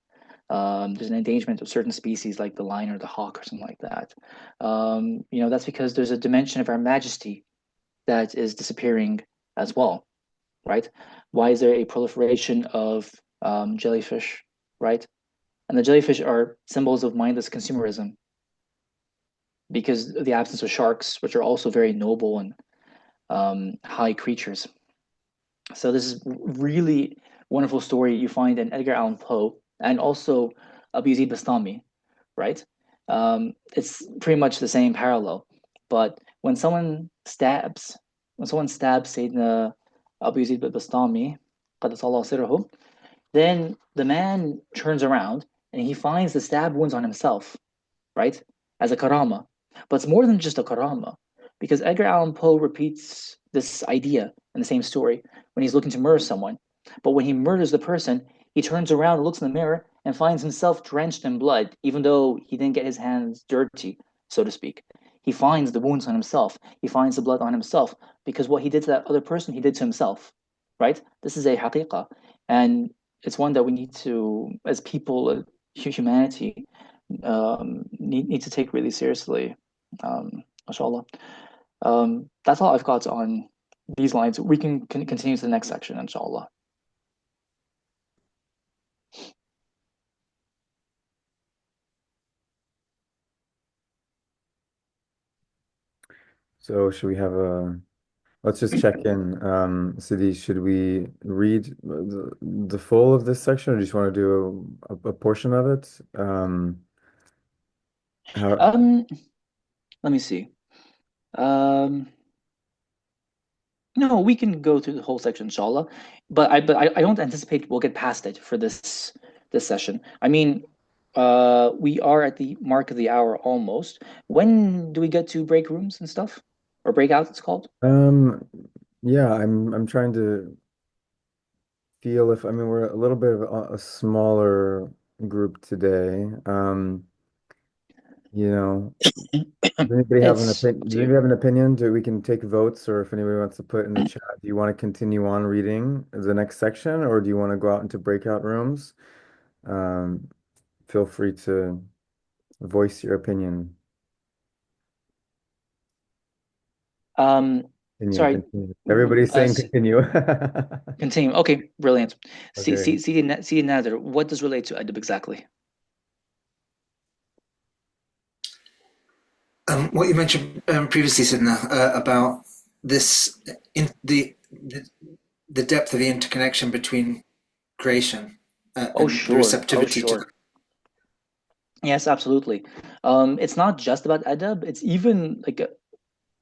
There's an endangerment of certain species like the lion or the hawk or something like that. That's because there's a dimension of our majesty that is disappearing as well, right? Why is there a proliferation of jellyfish, right? And the jellyfish are symbols of mindless consumerism because of the absence of sharks, which are also very noble and high creatures. So this is really wonderful story you find in Edgar Allan Poe and also Abu Yazid Bastami, right? It's pretty much the same parallel. But when someone stabs Sayyidina Abu Yazid Bastami, Qaddasallahu sirruhu, then the man turns around and he finds the stab wounds on himself, right? As a karama. But it's more than just a karama, because Edgar Allan Poe repeats this idea in the same story when he's looking to murder someone. But when he murders the person, he turns around and looks in the mirror and finds himself drenched in blood, even though he didn't get his hands dirty, so to speak. He finds the wounds on himself. He finds the blood on himself because what he did to that other person, he did to himself, right? This is a haqiqah. And it's one that we need to, as people, humanity, need to take really seriously. MashaAllah. That's all I've got on these lines. We can continue to the next section, inshallah. So should we have let's just check in. Sidi, should we read the full of this section, or just want to do a portion of it? Let me see. No, we can go through the whole section, inshallah. But I don't anticipate we'll get past it for this session. I mean, we are at the mark of the hour almost. When do we get to break rooms and stuff? Or breakouts, it's called? Yeah, I'm trying to feel if, I mean, we're a little bit of a smaller group today. Does anybody have an It's opinion? up Does to anybody you. have an opinion? We can take votes, or if anybody wants to put in the chat, do you want to continue on reading the next section, or do you want to go out into breakout rooms? Feel free to voice your opinion. Sorry. Continue. Everybody's saying continue. Continue. Okay, brilliant. Okay. See, Nader, what does relate to adab exactly? What you mentioned previously, Sidna, about this in the depth of the interconnection between creation and the receptivity to. Yes, absolutely. It's not just about adab. It's even like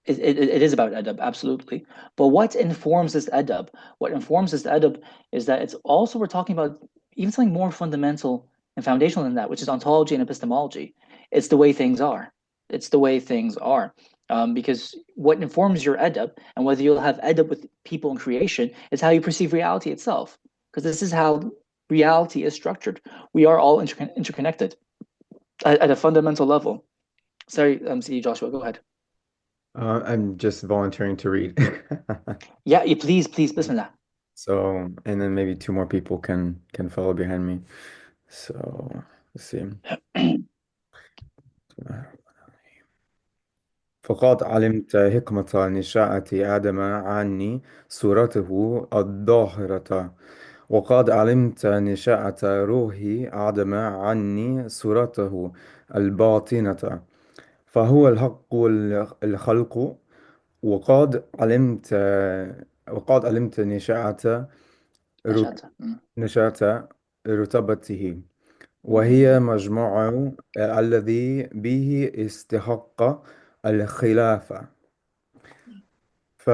it is about adab, absolutely. But what informs this adab? What informs this adab is that it's also, we're talking about even something more fundamental and foundational than that, which is ontology and epistemology. It's the way things are. It's the way things are. Because what informs your adab and whether you'll have adab with people in creation is how you perceive reality itself. Because this is how reality is structured. We are all interconnected at a fundamental level. Sorry, see Joshua, go ahead. I'm just volunteering to read. Yeah, please, Bismillah. So, and then maybe two more people can follow behind me. So, let's see. فقد علمت حكمة نشأة آدم عني صورته الظاهرة وقد علمت نشأة روح آدم عني صورته الباطنة فهو الحق الخلق وقد علمت وقد علمت نشأت. نشأة رتبته وهي مجموع الذي به استحق الخلافة ف...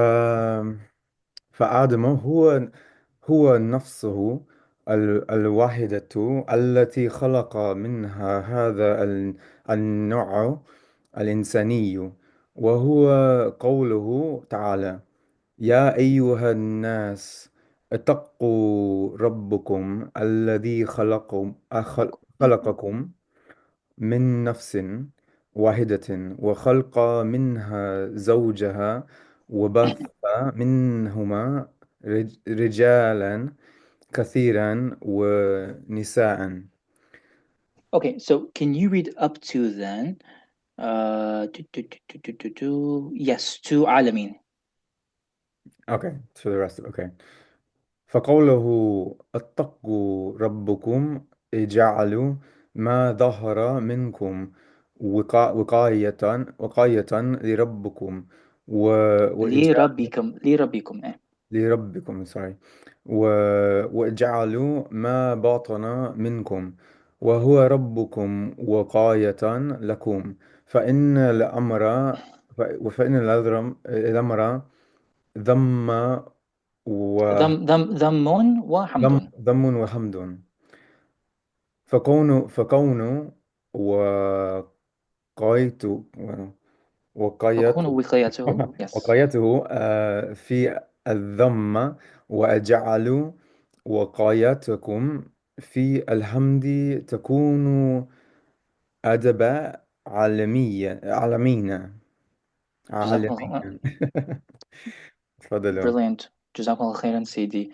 فآدم هو نفسه الواحدة التي خلق منها هذا النوع الإنساني وهو قوله تعالى يا أيها الناس اتقوا ربكم الذي خلقكم من نفس واحدة وخلق منها زوجها وبث منهما رجالا كثيرا ونساء. Okay, so can you read up to then? Yes, to alamin. Okay, so the rest, okay. فقوله اتقوا ربكم اجعلوا ما ظهر منكم وقاية لربكم وإجعل لربكم لربكم sorry و... واجعلوا ما بطن منكم وهو ربكم وقاية لكم فإن الأمر فإن الأمر ذم و ذم ذم وحمد. ذم وحمد فكون وقايت فكون وقايته وقايته. Yes. وقايته في الذم وأجعل وقايتكم في الحمد تكون أدب عالمين جزاكم الله. تفضلوا. Brilliant. Jazakallah khairan, Sidi.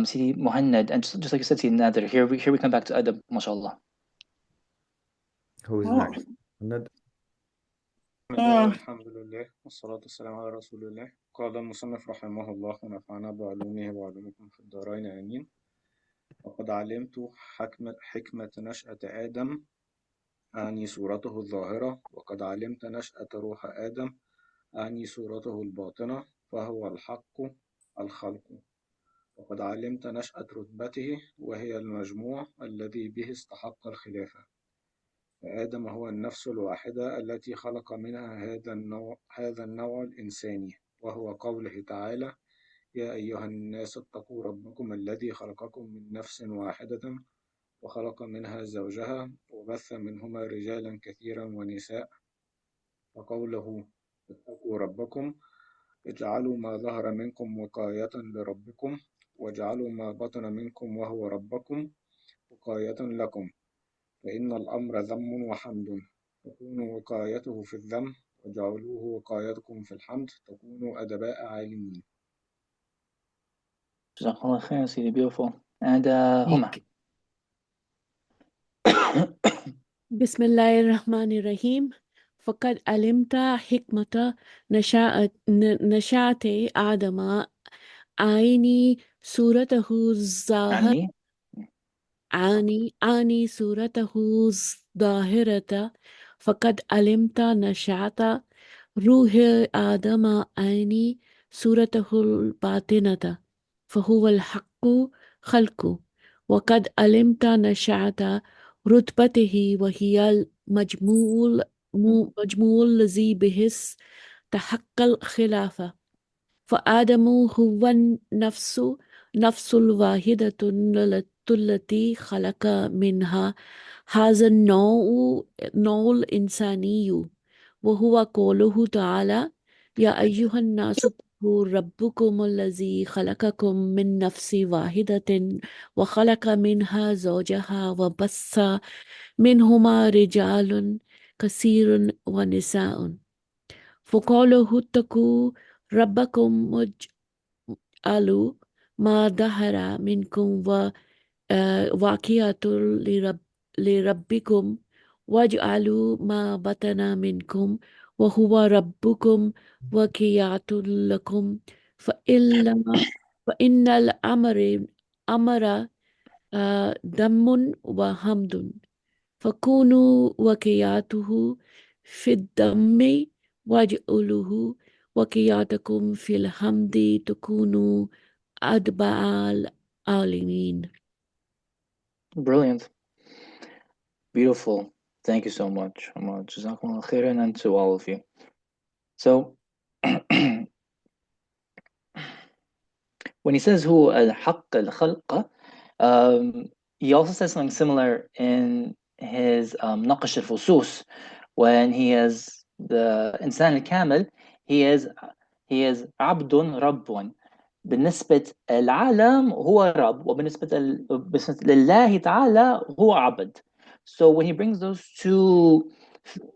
Sidi Muhammad, and just like you said, Sidi Nadir, here we come back to adab, mashallah. Who is next? الحمد لله والصلاة والسلام على رسول الله. قال المصنف رحمه الله ونفعنا بعلومه وعلومكم في الدارين آمين. وقد علمت حكمة نشأة آدم أعني صورته الظاهرة وقد علمت نشأة روح آدم أعني صورته الباطنة فهو الحق الخلق وقد علمت نشأة رتبته وهي المجموع الذي به استحق الخلافة فآدم هو النفس الواحدة التي خلق منها هذا النوع الإنساني وهو قوله تعالى يا أيها الناس اتقوا ربكم الذي خلقكم من نفس واحدة وخلق منها زوجها وبث منهما رجالا كثيرا ونساء وقوله اتقوا ربكم اجعلوا ما ظهر منكم وقاية لربكم واجعلوا ما بطن منكم وهو ربكم وقاية لكم فإن الأمر ذم وحمد تكون وقايته في الذم وجعلوه وقايتكم في الحمد تكونوا أدباء عالمين. Jazakallah khairan, Sidi. Beautiful. And Huma. بسم الله الرحمن الرحيم فقد علمت حكمة نشأة آدم عيني صورته الظاهرة عاني صورته الظاهرة فقد علمت نشأة روح آدم عيني صورته الباطنة فهو الحق خلق وقد علمت نشأة رتبته وهي المجموع الذي به تحقق الخلافة. فآدم هو نفس الواحدة التي خلق منها هذا النوع الإنساني، وهو قوله تعالى: يا أيها الناس اتقوا ربكم الذي خلقكم من نفس واحدة وخلق منها زوجها وبث منهما رجال كثير ونساء. فقوله اتقوا ربكم واجعلوا ما ظهر منكم وواقية لربكم واجعلوا ما بطن منكم وهو ربكم وكيات لكم. فإن الأمر دم وحمد، فكونوا وكياته في الدم واجعلوه وكياتكم في الحمد تكونوا أتباع العالمين. Brilliant. Beautiful. Thank you so much. Jazakumullah khairan, and to all of you. So when he says who al-haqq al-khalqa, he also says something similar in his naqash al-fusus, when he is the insan al-kamil, he is abdun rabbun. بالنسبة العالم هو رب، وبالنسبة لله تعالى هو عبد. So when he brings those two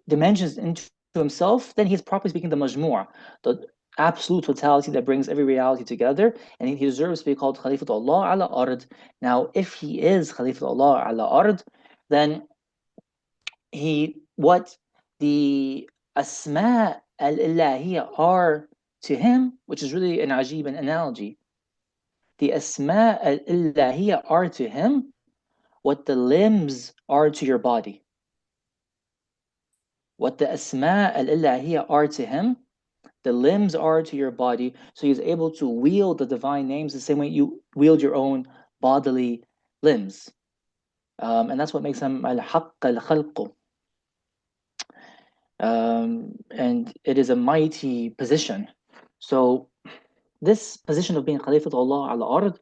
dimensions into himself, then he's properly speaking the majmu', the absolute totality that brings every reality together, and he deserves to be called Khalifatullah ala ard. Now, if he is Khalifatullah ala ard, then what the asma al-ilahiyya are to him, which is really an ajib analogy. The asma al-ilahiyya are to him what the limbs are to your body. What the asma al-ilahiyya are to him, the limbs are to your body. So he's able to wield the divine names the same way you wield your own bodily limbs. And that's what makes him al-haqq al-khalq. And it is a mighty position. So this position of being Khalifatullah al-Ard,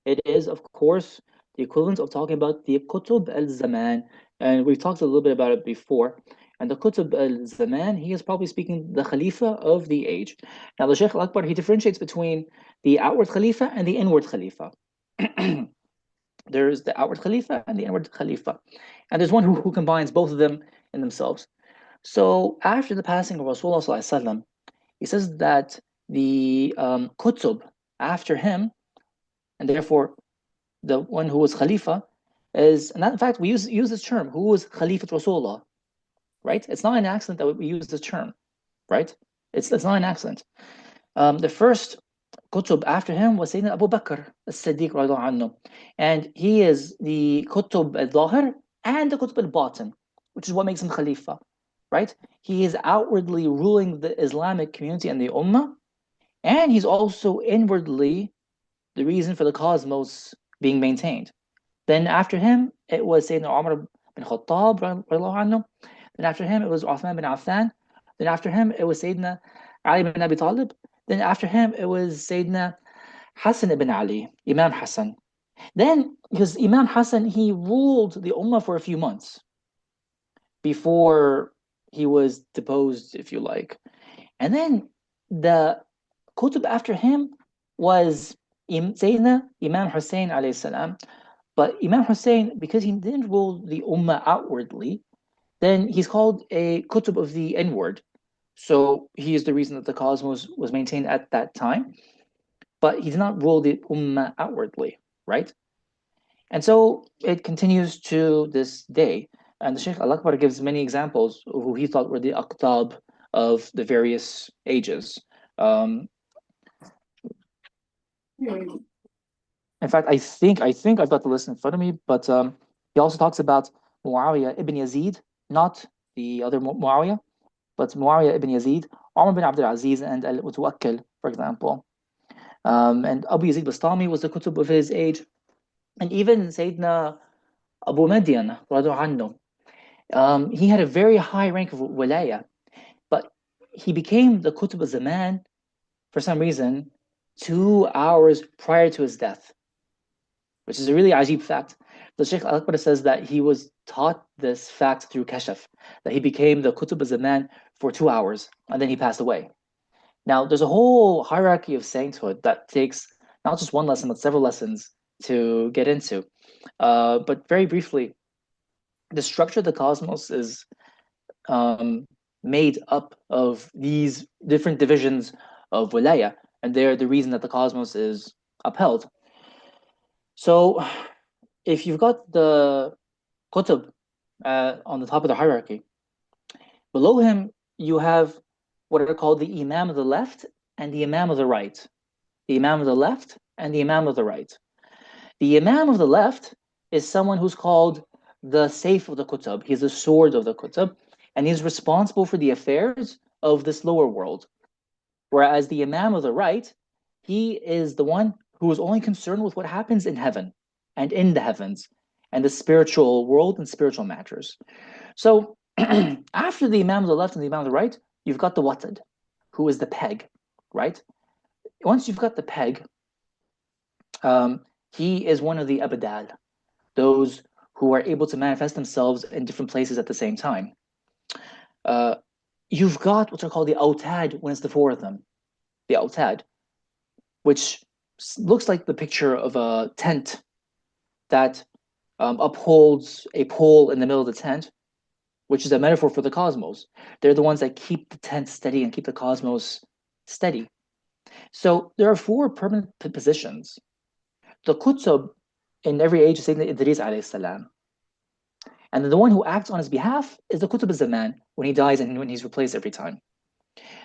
it is, of course, the equivalent of talking about the Qutb al-Zaman. And we've talked a little bit about it before. And the Qutb al-Zaman, he is probably speaking the Khalifa of the age. Now, the Shaykh al-Akbar, he differentiates between the outward Khalifa and the inward Khalifa. There's the outward Khalifa and the inward Khalifa. And there's one who combines both of them in themselves. So after the passing of Rasulullah sallallahu alaihi wasallam, he says that the Qutb after him, and therefore the one who was Khalifa, is, and that, in fact, we use this term, who was Khalifat Rasulullah, right? It's not an accident that we use this term, right? It's not an accident. The first Qutb after him was Sayyidina Abu Bakr as-Siddiq radiallahu anhu, and he is the Qutb al-Zahir and the Qutb al-Batin, which is what makes him Khalifa, right? He is outwardly ruling the Islamic community and the Ummah, and he's also inwardly the reason for the cosmos being maintained. Then after him, it was Sayyidina Umar bin Khattab radiallahu anhu. Then after him, it was Uthman bin Affan. Then after him, it was Sayyidina Ali bin Abi Talib. Then after him, it was Sayyidina Hassan ibn Ali, Imam Hassan. Then, because Imam Hassan, he ruled the Ummah for a few months before he was deposed, if you like. And then the Qutb after him was Sayyidina Imam Hussein alayhi salam. But Imam Hussein, because he didn't rule the Ummah outwardly, then he's called a Qutb of the inward. So he is the reason that the cosmos was maintained at that time. But he did not rule the Ummah outwardly, right? And so it continues to this day. And the Shaykh al-Akbar gives many examples of who he thought were the aqtab of the various ages. In fact, I think I've got the list in front of me, but he also talks about Muawiyah ibn Yazid, not the other Muawiyah, but Muawiyah ibn Yazid, Umar bin Abdul Aziz, and al-Mutawakkil, for example. And Abu Yazid Bastami was the Qutb of his age. And even Sayyidina Abu Madian, he had a very high rank of wilaya. But he became the Kutub al-Zaman for some reason 2 hours prior to his death, which is a really ajib fact. The Shaykh al-Akbar says that he was taught this fact through Kashaf, that he became the Kutub al-Zaman for 2 hours and then he passed away. Now, there's a whole hierarchy of sainthood that takes not just one lesson, but several lessons to get into. But very briefly, the structure of the cosmos is made up of these different divisions of wilaya, and they're the reason that the cosmos is upheld. So, if you've got the Qutb on the top of the hierarchy, below him you have what are called the Imam of the left and the Imam of the right. The Imam of the left and the Imam of the right. The Imam of the left is someone who's called the Saif of the Qutb. He's the sword of the Qutb, and he's responsible for the affairs of this lower world. Whereas the Imam of the right, he is the one who is only concerned with what happens in heaven and in the heavens and the spiritual world and spiritual matters. So after the Imam of the left and the Imam of the right, you've got the Watad, who is the peg, right? Once you've got the peg, he is one of the Abdal, those who are able to manifest themselves in different places at the same time. You've got what are called the Autad when it's the four of them. The Autad, which looks like the picture of a tent that upholds a pole in the middle of the tent, which is a metaphor for the cosmos. They're the ones that keep the tent steady and keep the cosmos steady. So there are four permanent positions. The Qutb in every age is Sayyidina Idris alayhi salam. And then the one who acts on his behalf is the Qutb al-Zaman when he dies and when he's replaced every time.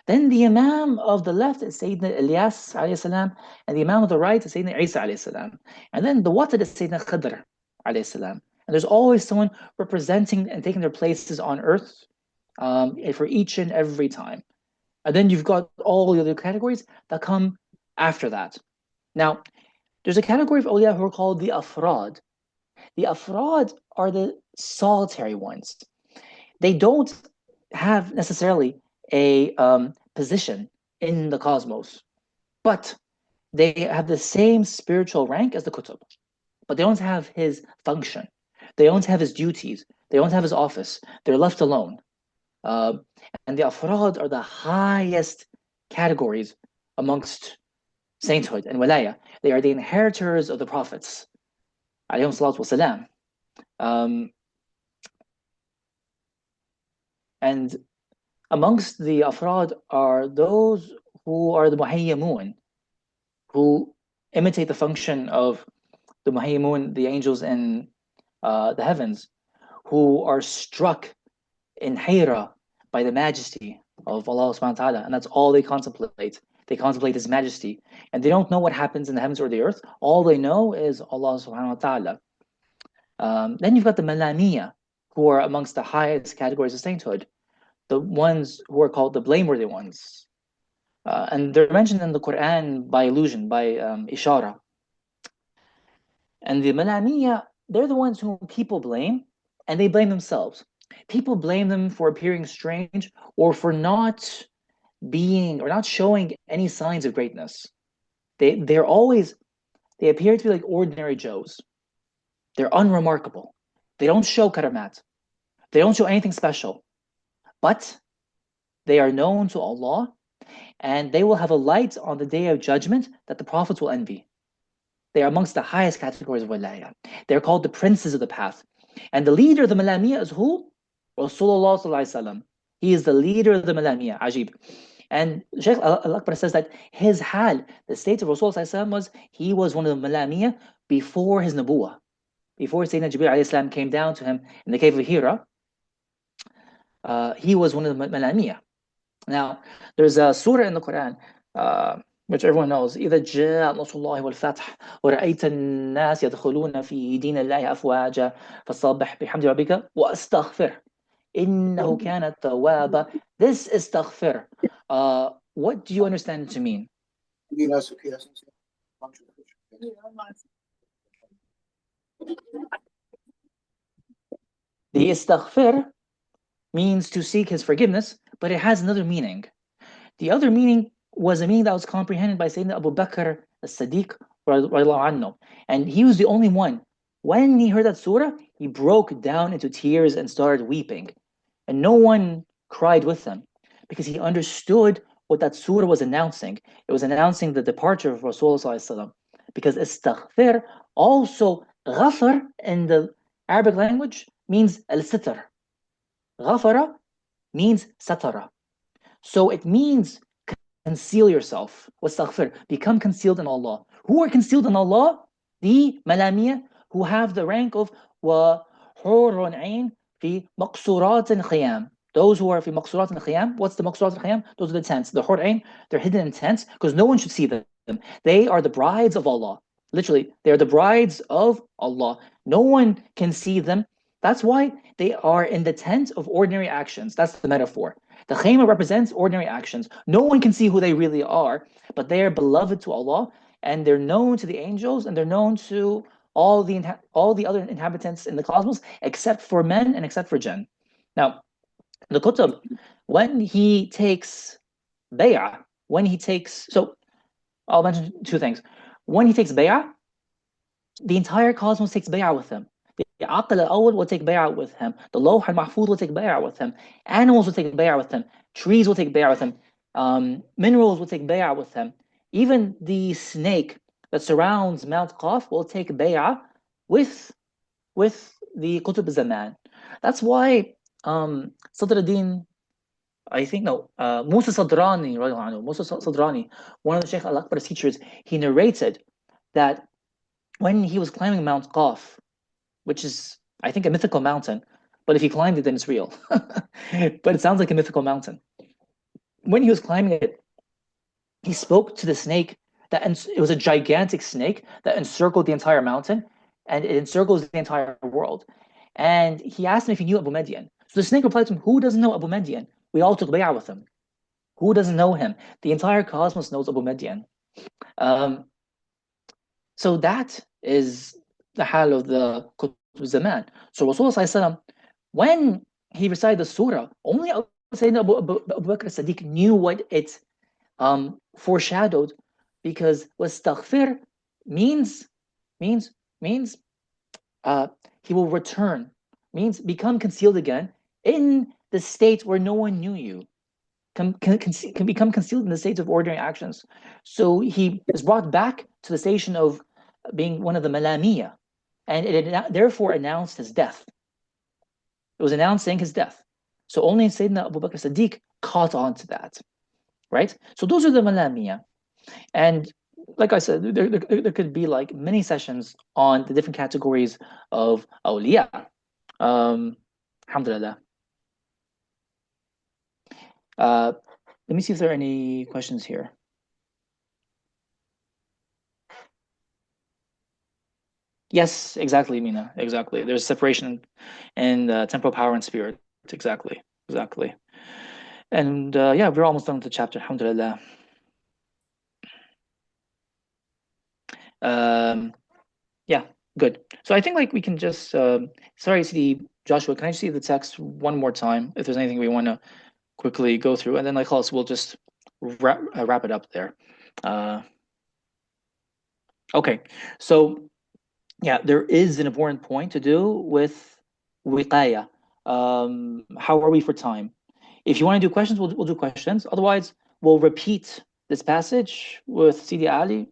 Then the Imam of the left is Sayyidina Ilyas alayhi salam, and the Imam of the right is Sayyidina Isa alayhi salam. And then the Watad is Sayyidina Khidr alayhi salam. And there's always someone representing and taking their places on earth for each and every time. And then you've got all the other categories that come after that. Now, there's a category of awliya who are called the Afrad. The Afrad are the solitary ones. They don't have necessarily a position in the cosmos, but they have the same spiritual rank as the Qutb, but they don't have his function. They don't have his duties. They don't have his office. They're left alone. And the Afrad are the highest categories amongst sainthood and walaya. They are the inheritors of the prophets, alayhim salatu wasalam. And amongst the Afrad are those who are the Muhayyamun, who imitate the function of the Muhayyamun, the angels in the heavens, who are struck in hayra by the majesty of Allah subhanahu wa ta'ala, and that's all they contemplate. They contemplate His majesty, and they don't know what happens in the heavens or the earth. All they know is Allah subhanahu wa ta'ala. Then you've got the Malamiya, who are amongst the highest categories of sainthood, the ones who are called the blameworthy ones. And they're mentioned in the Quran by allusion, by ishara. And the Malamiya, they're the ones whom people blame, and they blame themselves. People blame them for appearing strange or for not being or not showing any signs of greatness. They appear to be like ordinary Joes. They're unremarkable. They don't show karamat. They don't show anything special. But they are known to Allah, and they will have a light on the day of judgment that the prophets will envy. They are amongst the highest categories of walaya. They're called the princes of the path. And the leader of the Malamiya is who? Rasulullah sallallahu alaihi wasallam. He is the leader of the Malamiya. Ajib. And Shaykh al-Akbar says that his hal, the state of Rasulullah sallallahu alaihi wasallam, was he was one of the Malamiya before his Nabuwah. Before Sayyidina Jibreel alayhi salam came down to him in the cave of Hira, he was one of the Malamiya. Now, there's a surah in the Quran, which everyone knows, إِذَا جَاءَ نَصْرُ اللَّهِ وَالْفَتْحُ وَرَأَيْتَ النَّاسَ يَدْخُلُونَ فِي دِينِ اللَّهِ أَفْوَاجًا فَسَبِّحْ بِحَمْدِ رَبِّكَ وَأَسْتَغْفِرْ إِنَّهُ كَانَ تَوَّابًا. This is taghfir. What do you understand it to mean? The istaghfir means to seek his forgiveness, but it has another meaning. The other meaning was a meaning that was comprehended by Sayyidina Abu Bakr as-Siddiq anhu, and he was the only one. When he heard that surah, he broke down into tears and started weeping, and no one cried with him because he understood what that surah was announcing. It was announcing the departure of Rasulullah, because istaghfir, also ghafar in the Arabic language means al-sitr. Ghafara means satara. So it means conceal yourself. Wastaghfir, become concealed in Allah. Who are concealed in Allah? The malamiyah, who have the rank of wa hurun ain fi maqsurat khiyam. Those who are fi maqsurat khiyam. What's the maqsurat khiyam? Those are the tents. The hur ain, they're hidden in tents because no one should see them. They are the brides of Allah. Literally, they are the brides of Allah. No one can see them. That's why they are in the tent of ordinary actions. That's the metaphor. The khayma represents ordinary actions. No one can see who they really are, but they are beloved to Allah, and they're known to the angels, and they're known to all the other inhabitants in the cosmos, except for men and except for jinn. Now, the Qutb, when he takes bay'ah, so I'll mention two things. When he takes bay'ah, the entire cosmos takes bay'ah with him. The Aql al-Awwal will take bay'ah with him. The Lawh al-Mahfuz will take bay'ah with him. Animals will take bay'ah with him. Trees will take bay'ah with him. Minerals will take bay'ah with him. Even the snake that surrounds Mount Qaf will take bay'ah with the Qutb al-Zaman. That's why Sadr al-Din, I think, no, Musa Sadrani, one of the Shaykh al-Akbar's teachers, he narrated that when he was climbing Mount Qaf, which is, I think, a mythical mountain, but if he climbed it, then it's real. But it sounds like a mythical mountain. When he was climbing it, he spoke to the snake, it was a gigantic snake that encircled the entire mountain, and it encircles the entire world. And he asked him if he knew Abu Median. So the snake replied to him, who doesn't know Abu Median? We all took bay'ah with him. Who doesn't know him? The entire cosmos knows Abu Median. So that is the hal of the Qutb Zaman. So Rasulullah, when he recited the surah, only Sayyidina Abu Bakr as-Siddiq knew what it foreshadowed, because wastaghfir means he will return, means become concealed again in the state where no one knew you. Can become concealed in the state of ordinary actions. So he is brought back to the station of being one of the malamiyah, and it therefore announced his death. It was announcing his death. So only Sayyidina Abu Bakr Siddiq caught on to that, right? So those are the malamiyah. And like I said, there could be like many sessions on the different categories of awliya. Alhamdulillah. Let me see if there are any questions here. Yes, exactly, Mina. Exactly. There's separation in temporal power and spirit. Exactly. And yeah, we're almost done with the chapter. Alhamdulillah. Yeah, good. So I think like we can just sorry, see Joshua, can I see the text one more time if there's anything we want to quickly go through, and then like also we'll just wrap it up there. Okay, so yeah, there is an important point to do with wiqaya. How are we for time? If you want to do questions, we'll do questions. Otherwise, we'll repeat this passage with Sidi Ali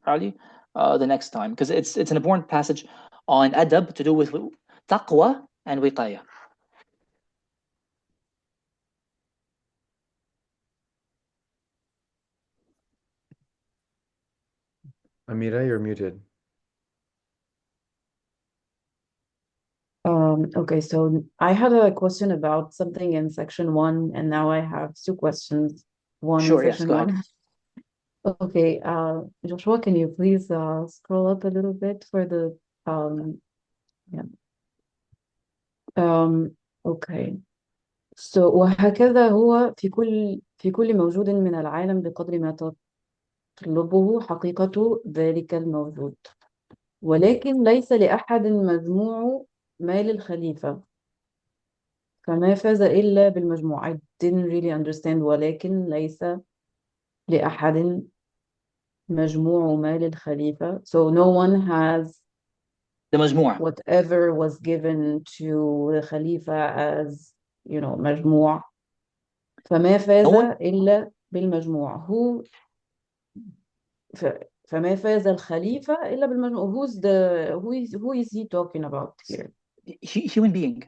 the next time, because it's an important passage on adab to do with taqwa and wiqaya. Amira, you're muted. Okay, so I had a question about something in section 1, and now I have 2 questions. One in Sure, yes, section go ahead. 1. Okay, Joshua, can you please scroll up a little bit for the yeah. Okay. So وهكذا هو في كل موجود من العالم بقدر ما تطلبه حقيقة ذلك الموجود، ولكن ليس لأحد مجموع مال الخليفة فما فاز إلا بالمجموع. I didn't really understand ولكن ليس لأحد مجموع مال الخليفة. So no one has the مجموع. whatever was given to the Khalifa as, مجموع. فما فاز No one. إلا بالمجموع. فما فاز الخليفة إلا بالمجموع. Who is he talking about here? Human being.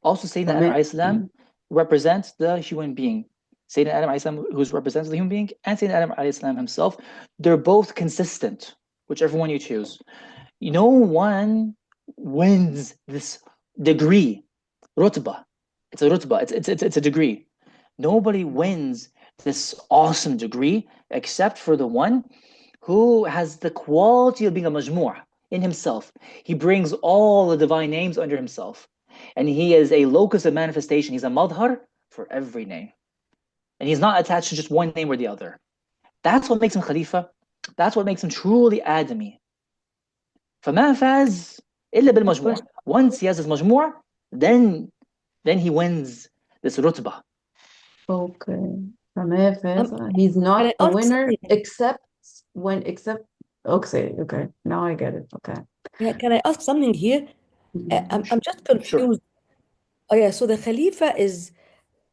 Also, Sayyidina Adam فما alayhi salam represents the human being. Sayyidina Adam alayhi salam, who represents the human being, and Sayyidina Adam alayhi salam himself, they're both consistent, whichever one you choose. No one wins this degree, rutbah. It's a rutbah. It's a degree. Nobody wins this awesome degree except for the one who has the quality of being a majmu' in himself. He brings all the divine names under himself. And he is a locus of manifestation. He's a madhar for every name. And he's not attached to just one name or the other. That's what makes him Khalifa. That's what makes him truly Adami. فما فاز إلا بالمجموع. Once he has his majmu', then he wins this rutbah. Okay. فما فاز. He's not a winner except. Okay. Now I get it. Okay. Yeah, can I ask something here? I'm just confused. Sure. Oh yeah, so the Khalifa is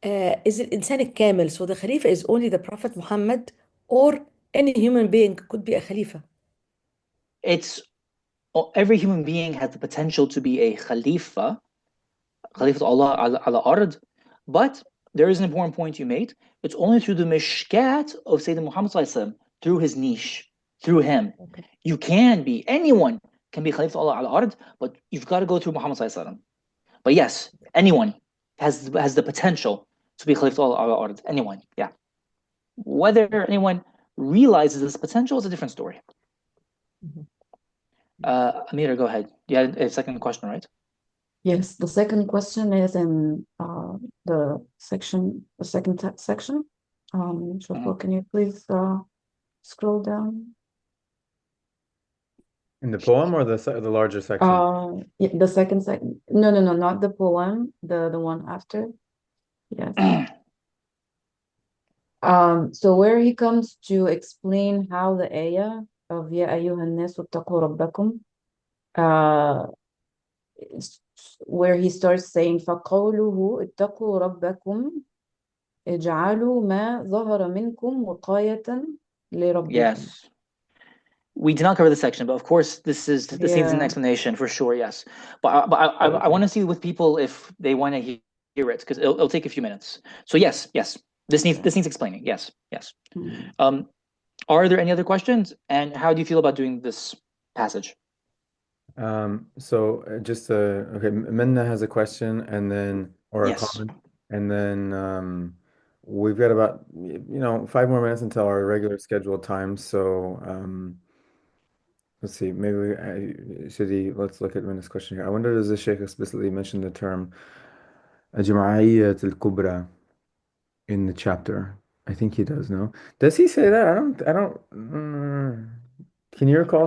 الإنسان الكامل. So the Khalifa is only the Prophet Muhammad, or any human being could be a Khalifa? It's every human being has the potential to be a Khalifa, Khalifa Allah ala ard, but there is an important point you made. It's only through the mishkat of Sayyidina Muhammad sallallahu alaihi wasallam, through his niche, through him. Okay. You can be, anyone can be Khalifa Allah ala ard, but you've got to go through Muhammad sallallahu alaihi wasallam. But yes, anyone has the potential to be Khalifa Allah ala ard. Anyone, yeah. Whether anyone realizes this potential is a different story. Amira, go ahead. You had a second question, right? Yes, the second question is in the second section. Shafwa, can you please scroll down? In the poem or the larger section? Yeah, the second section. No, not the poem. The one after. Yes. So where he comes to explain how the ayah of يا أيها الناس اتقوا ربكم, where he starts saying فقوله اتقوا ربكم اجعلوا ما ظهر منكم وقاية لربكم. Yes. We did not cover this section, but of course this needs an Yeah. explanation for sure. Yes, but I want to see with people if they want to hear it, because it'll take a few minutes. So yes, this needs explaining. Yes. Are there any other questions? And how do you feel about doing this passage? So just okay, Minna has a question, and then a comment, and then we've got about 5 more minutes until our regular scheduled time. So let's see, maybe let's look at Minna's question here. I wonder, does the Sheikh explicitly mention the term الجمعية الكبرى in the chapter? I think he does. No, does he say that? I don't. Can you recall?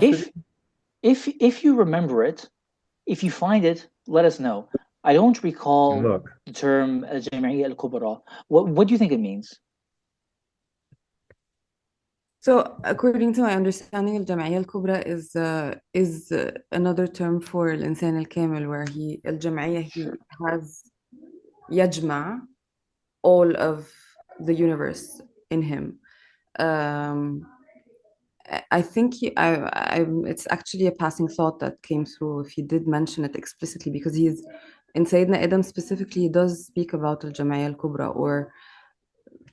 If you remember it, if you find it, let us know. I don't recall the term الجمعية الكبرى. What do you think it means? So, according to my understanding, الجمعية الكبرى is another term for الإنسان الكامل, where الجمعية he has يجمع all of the universe in him. I think it's actually a passing thought that came through if he did mention it explicitly, because he's in Sayyidina Adam specifically, he does speak about al-Jama'iyya al-Kubra, or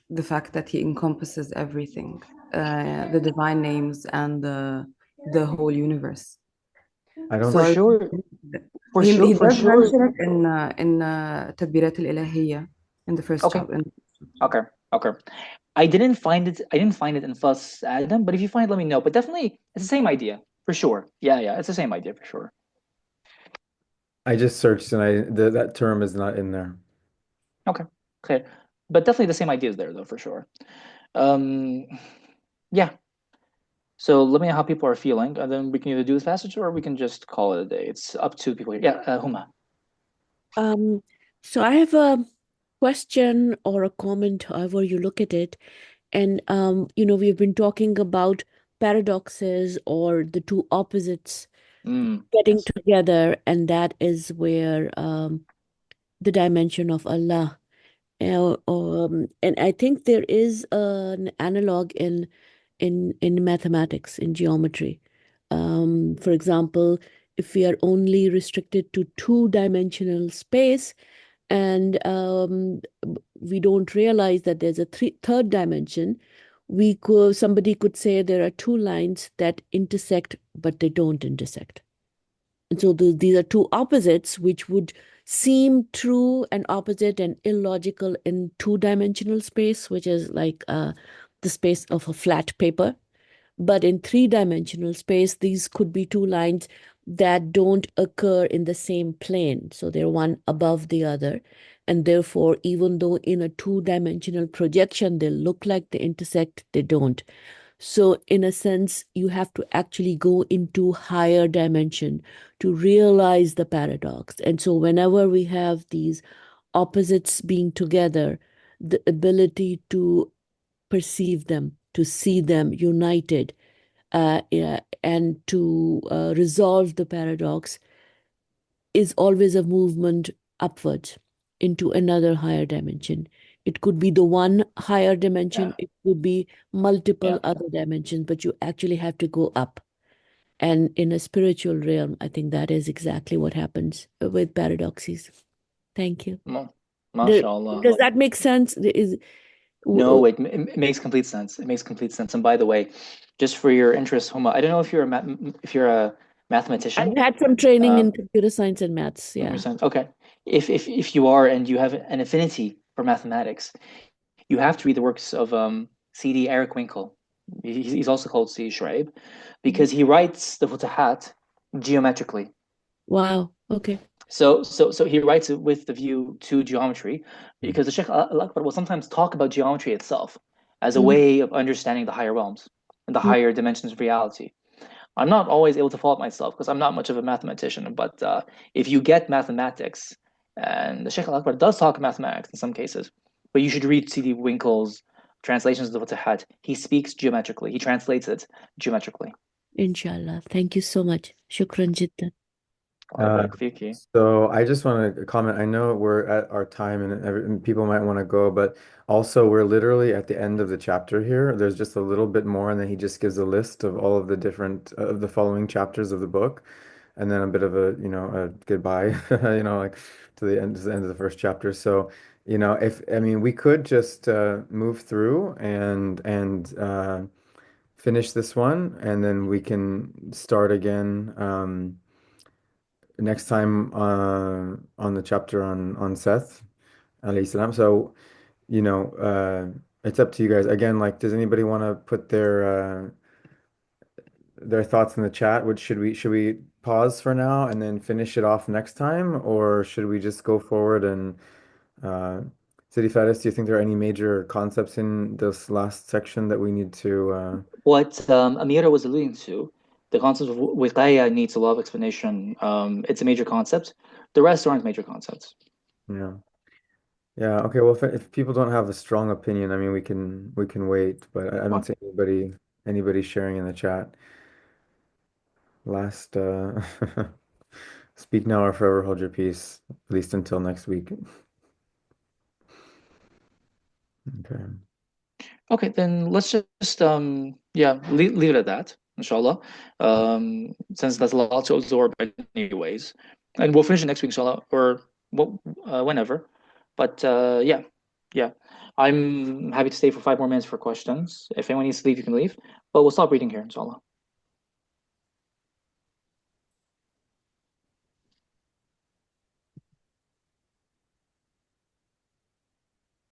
the fact that he encompasses everything, the divine names and the whole universe. I don't. For sure. He does mention it in تدبيرات الإلهية in the first chapter. Okay. I didn't find it in Fusus Adam, but if you find it, let me know. But definitely, it's the same idea for sure. Yeah, it's the same idea for sure. I just searched and that term is not in there. Okay, but definitely the same idea is there though for sure. Yeah. So let me know how people are feeling, and then we can either do this passage or we can just call it a day. It's up to people here. Yeah, Huma. So I have a question or a comment, however you look at it. And we've been talking about paradoxes or the two opposites getting Yes. together, and that is where the dimension of Allah. And I think there is an analog in mathematics, in geometry. For example, if we are only restricted to two-dimensional space, and we don't realize that there's a third dimension, somebody could say there are two lines that intersect, but they don't intersect. And so these are two opposites which would seem true and opposite and illogical in two-dimensional space, which is like the space of a flat paper. But in three-dimensional space, these could be two lines that don't occur in the same plane. So they're one above the other. And therefore, even though in a two-dimensional projection, they look like they intersect, they don't. So in a sense, you have to actually go into higher dimension to realize the paradox. And so whenever we have these opposites being together, the ability to perceive them, to see them united, and to resolve the paradox is always a movement upwards into another higher dimension. It could be the one higher dimension, it could be multiple other dimensions, but you actually have to go up. And in a spiritual realm, I think that is exactly what happens with paradoxes. Thank you. MashaAllah. Does that make sense? No, it makes complete sense. It makes complete sense. And by the way, just for your interest, Homa, I don't know if you're a mathematician. I've had some training in computer science and maths. Yeah. Okay. If you are and you have an affinity for mathematics, you have to read the works of C.D. Eric Winkle. He's also called C. Schraib, because he writes the Futuhat geometrically. Wow. Okay. So he writes it with the view to geometry, because the Sheikh al-Akbar will sometimes talk about geometry itself as a way of understanding the higher realms and the higher dimensions of reality. I'm not always able to follow it myself because I'm not much of a mathematician, but if you get mathematics, and the Sheikh al-Akbar does talk mathematics in some cases, but you should read C.D. Winkle's translations of the Futuhat. He speaks geometrically. He translates it geometrically. Inshallah. Thank you so much. Shukran jiddan. So I just want to comment. I know we're at our time and people might want to go, but also we're literally at the end of the chapter here. There's just a little bit more, and then he just gives a list of all of the different of the following chapters of the book, and then a bit of a goodbye, like to the end of the first chapter. So, if I mean we could just move through and finish this one, and then we can start again. Next time on the chapter on Seth alayhi salam. So, it's up to you guys. Again, like, does anybody want to put their thoughts in the chat? Should we pause for now and then finish it off next time, or should we just go forward and Sidi Faris, do you think there are any major concepts in this last section that we need to What Amira was alluding to, the concept of wiqaya needs a lot of explanation. It's a major concept. The rest aren't major concepts. Yeah. Yeah, okay. Well, if people don't have a strong opinion, I mean, we can wait, but I don't see anybody sharing in the chat. Last speak now or forever hold your peace, at least until next week. Okay. Okay, then let's just leave it at that, inshallah. Since that's a lot to absorb anyways. And we'll finish it next week, inshallah, or whenever. But yeah. I'm happy to stay for 5 more minutes for questions. If anyone needs to leave, you can leave. But we'll stop reading here, inshallah.